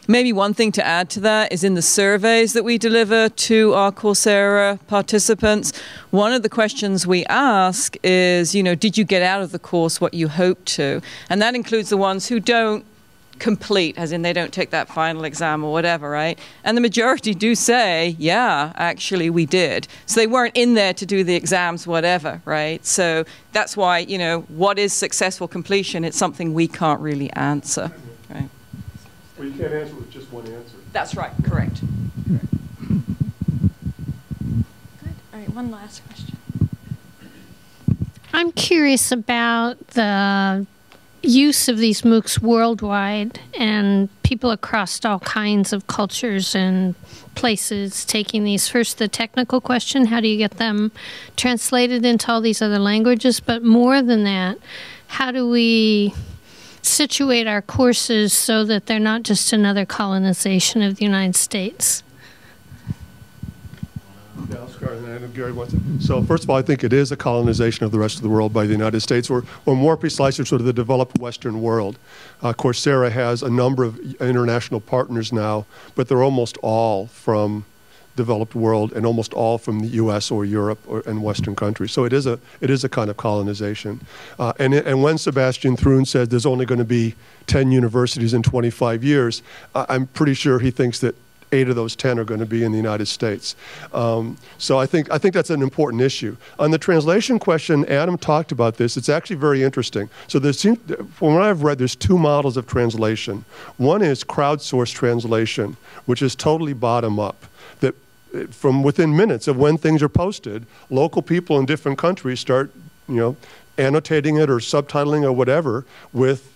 Speaker 12: Maybe one thing to add to that is in the surveys that we deliver to our Coursera participants, one of the questions we ask is, you know, did you get out of the course what you hoped to? And that includes the ones who don't complete, as in they don't take that final exam or whatever, right? And the majority do say, yeah, actually we did. So they weren't in there to do the exams, whatever, right? So that's why, you know, what is successful completion? It's something we can't really answer, right?
Speaker 7: Well, you can't answer with just one answer.
Speaker 12: That's right, correct.
Speaker 1: Good. All right, one last question.
Speaker 13: I'm curious about the use of these MOOCs worldwide and people across all kinds of cultures and places taking these. First, the technical question, how do you get them translated into all these other languages? But more than that, how do we situate our courses so that they're not just another colonization of the United States?
Speaker 7: Yeah, I'll start, and I know Gary wants it. So first of all, I think it is a colonization of the rest of the world by the United States, or more precisely, sort of the developed Western world. Coursera has a number of international partners now, but they're almost all from developed world and almost all from the U.S. or Europe and Western countries. So it is a kind of colonization. And when Sebastian Thrun said there's only going to be 10 universities in 25 years, I'm pretty sure he thinks that 8 of those 10 are going to be in the United States. So I think that's an important issue. On the translation question, Adam talked about this. It's actually very interesting. So from what I've read, there's 2 models of translation. One is crowdsourced translation, which is totally bottom-up. That from within minutes of when things are posted, local people in different countries start, you know, annotating it or subtitling or whatever with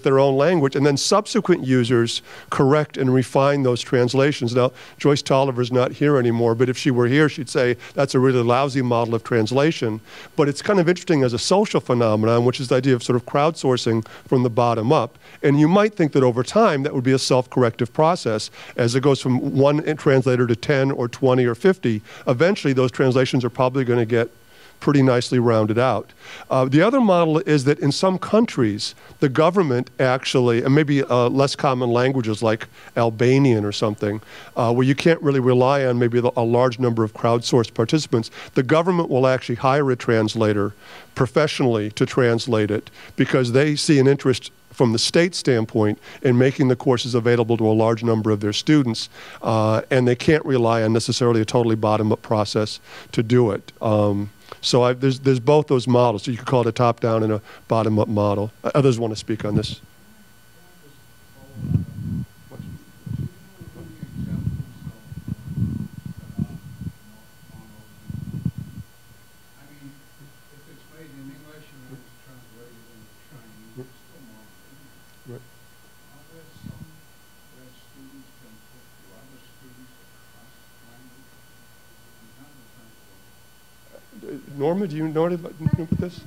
Speaker 7: their own language, and then subsequent users correct and refine those translations. Now, Joyce Tolliver's not here anymore, but if she were here, she'd say that's a really lousy model of translation. But it's kind of interesting as a social phenomenon, which is the idea of sort of crowdsourcing from the bottom up. And you might think that over time, that would be a self-corrective process. As it goes from 1 translator to 10 or 20 or 50, eventually those translations are probably going to get pretty nicely rounded out. The other model is that in some countries, the government actually, and maybe less common languages like Albanian or something, where you can't really rely on maybe a large number of crowdsourced participants, the government will actually hire a translator professionally to translate it because they see an interest from the state standpoint in making the courses available to a large number of their students, and they can't rely on necessarily a totally bottom-up process to do it. So there's both those models. So you could call it a top-down and a bottom-up model. Others want to speak on this. Norma, do you know about this?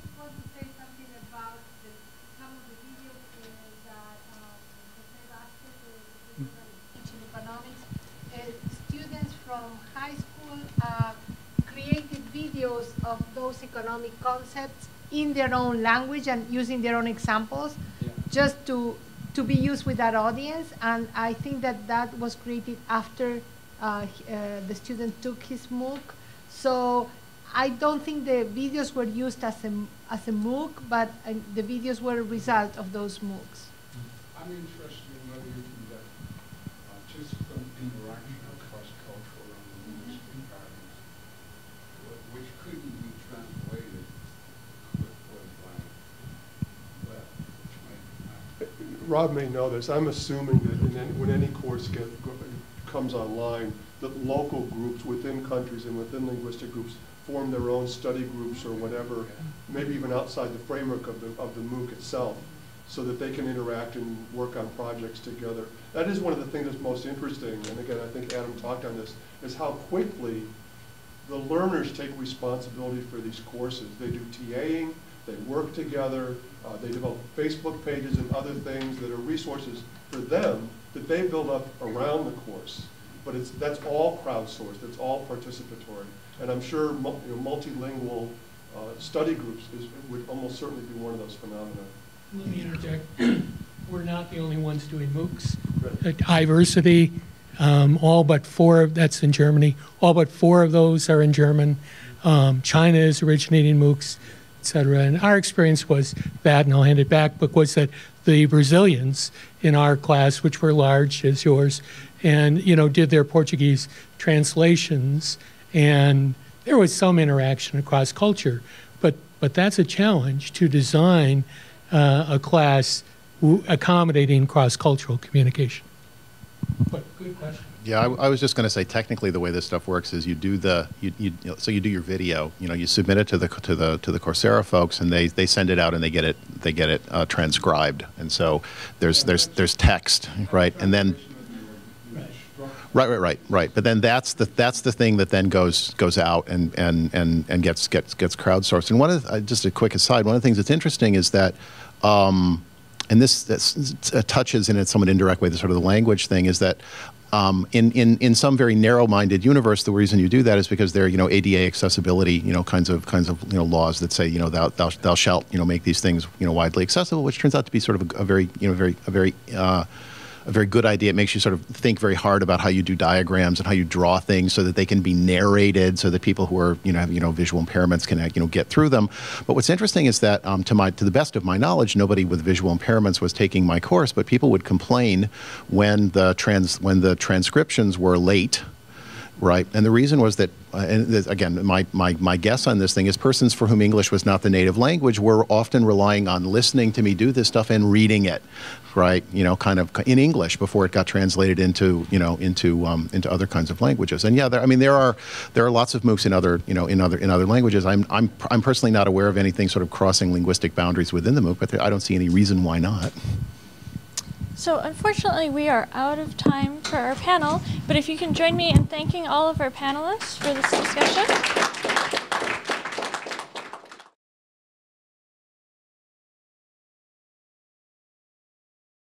Speaker 14: videos of those economic concepts in their own language and using their own examples, just to be used with that audience. And I think that that was created after the student took his MOOC. So I don't think the videos were used as a MOOC, but the videos were a result of those MOOCs.
Speaker 6: I'm interested in whether you can get participant interaction across cultural and linguistic environments, which couldn't be translated by web, which might.
Speaker 7: Rob may know this. I'm assuming that when any course comes online, that local groups within countries and within linguistic groups form their own study groups or whatever, maybe even outside the framework of the MOOC itself, so that they can interact and work on projects together. That is one of the things that's most interesting, and again, I think Adam talked on this, is how quickly the learners take responsibility for these courses. They do TAing, they work together, they develop Facebook pages and other things that are resources for them that they build up around the course. But that's all crowdsourced, that's all participatory. And I'm sure multilingual study groups would almost certainly be one of those phenomena.
Speaker 3: Let me interject. We're not the only ones doing MOOCs. Right. Diversity, all but 4, that's in Germany, all but 4 of those are in German. China is originating MOOCs, et cetera. And our experience was that, and I'll hand it back, but was that the Brazilians in our class, which were large as yours, and did their Portuguese translations, and there was some interaction across culture, but that's a challenge to design a class accommodating cross-cultural communication. But good question.
Speaker 5: Yeah, I was just going to say, technically, the way this stuff works is you do so you do your video. You submit it to the Coursera folks, and they send it out, and they get it transcribed. And so there's text, right? And then right. But then that's the thing that then goes out and gets crowdsourced. And one of just a quick aside, one of the things that's interesting is that. And this touches in a somewhat indirect way the sort of the language thing, is that in some very narrow-minded universe, the reason you do that is because there are ADA accessibility kinds of laws that say thou shalt make these things widely accessible, which turns out to be sort of a very good idea. It makes you sort of think very hard about how you do diagrams and how you draw things so that they can be narrated, so that people who are have visual impairments can get through them. But what's interesting is that to the best of my knowledge, nobody with visual impairments was taking my course, but people would complain when the transcriptions were late. Right, and the reason was that, and again, my guess on this thing is persons for whom English was not the native language were often relying on listening to me do this stuff and reading it, right? Kind of in English before it got translated into other kinds of languages. And yeah, there are lots of MOOCs in other languages. I'm personally not aware of anything sort of crossing linguistic boundaries within the MOOC, but I don't see any reason why not.
Speaker 1: So unfortunately, we are out of time for our panel, but if you can join me in thanking all of our panelists for this discussion.